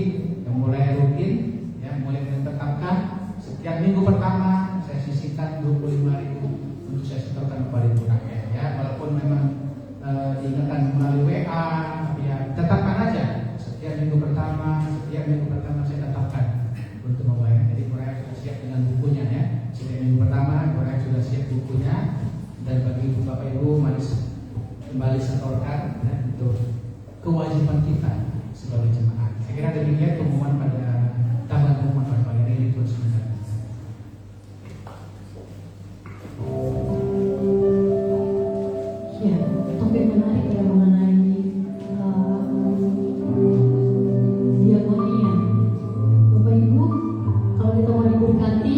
yang mulai rutin, ya mulai ditetapkan setiap minggu pertama saya sisihkan 25.000 untuk saya setorkan kepada Ibu Rahel. Ya, walaupun memang diingatkan melalui WA, ya tetapkan aja setiap minggu pertama saya tetapkan untuk membayar. Jadi Korea sudah siap dengan bukunya ya. Sejak minggu pertama Korea sudah siap bukunya, dan bagi ibu bapak ibu mari kembali setorkan ya, untuk kewajiban kita sebagai jemaat. Saya kira demikian pengumuman pada tanggal pengumuman pada pagi ini terus sebentar. Ya, topik menarik ya mengenai diakonia. Bapak Ibu, kalau kita mau diberkati,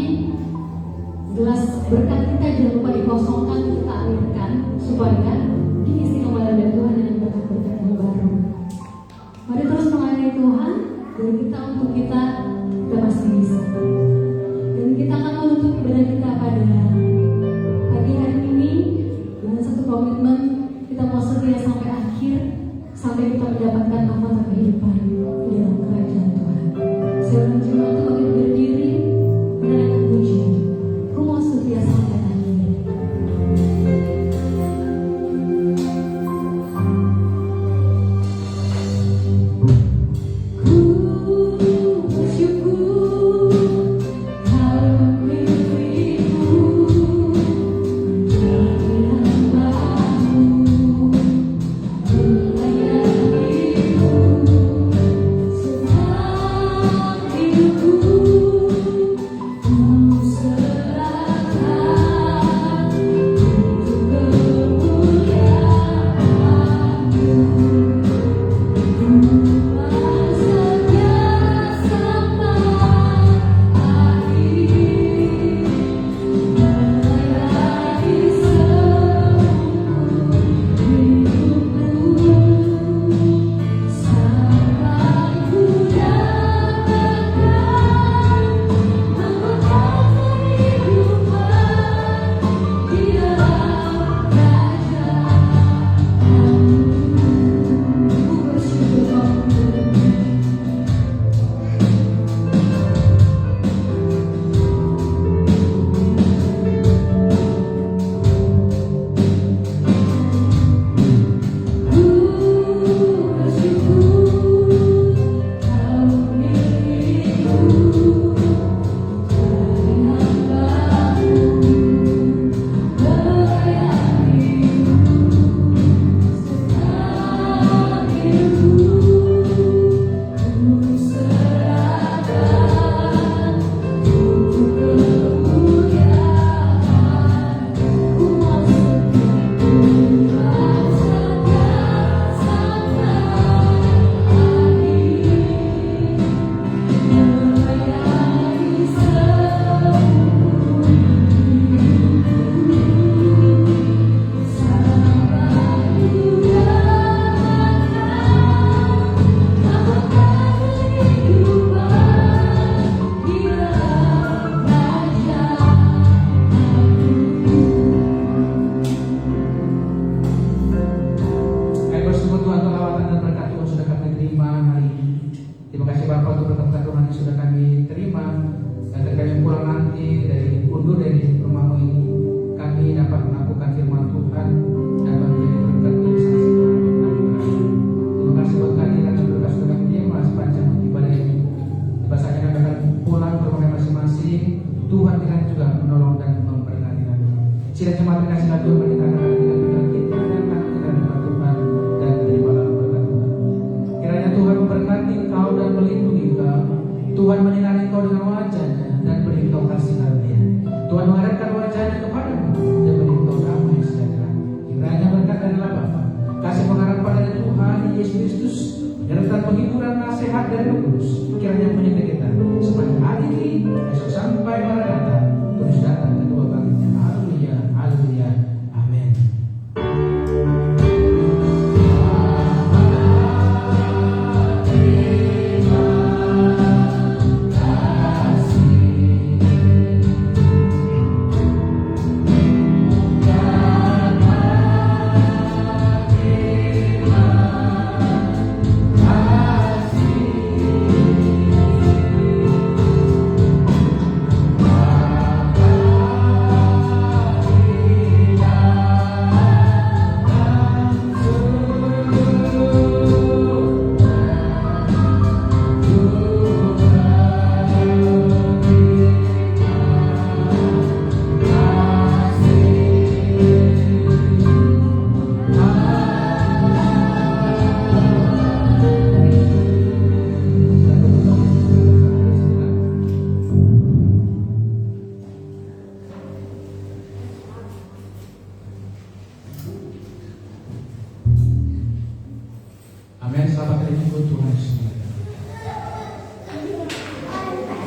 gelas berkat kita jangan lupa dikosongkan, kita alirkan supaya diisi kembali oleh Tuhan dengan berkat-berkat yang baru. Mari terus melayani Tuhan, dan kita untuk kita pasti bisa. Dan kita akan menutup ibadah kita pada pagi hari ini dengan satu komitmen, kita mau setia sampai akhir, sampai kita mendapatkan mahkota kehidupan di dalam kerajaan Tuhan. Saya menunjukkan untuk kita berdiri, menaikkan pujian. Ku mau setia sampai akhir. Tuhan menyinari engkau dengan wajah-Nya dan beri engkau kasih karunia. Tuhan menghadapkan wajah-Nya kepadamu dan beri engkau damai sejahtera. Kiranya berkat dari Bapa, kasih pengharapan dari Tuhan Yesus Kristus, dan penghiburan nasihat dari Roh Kudus, kiranya menyertai kita sepanjang hari ini, esok sampai Maranatha.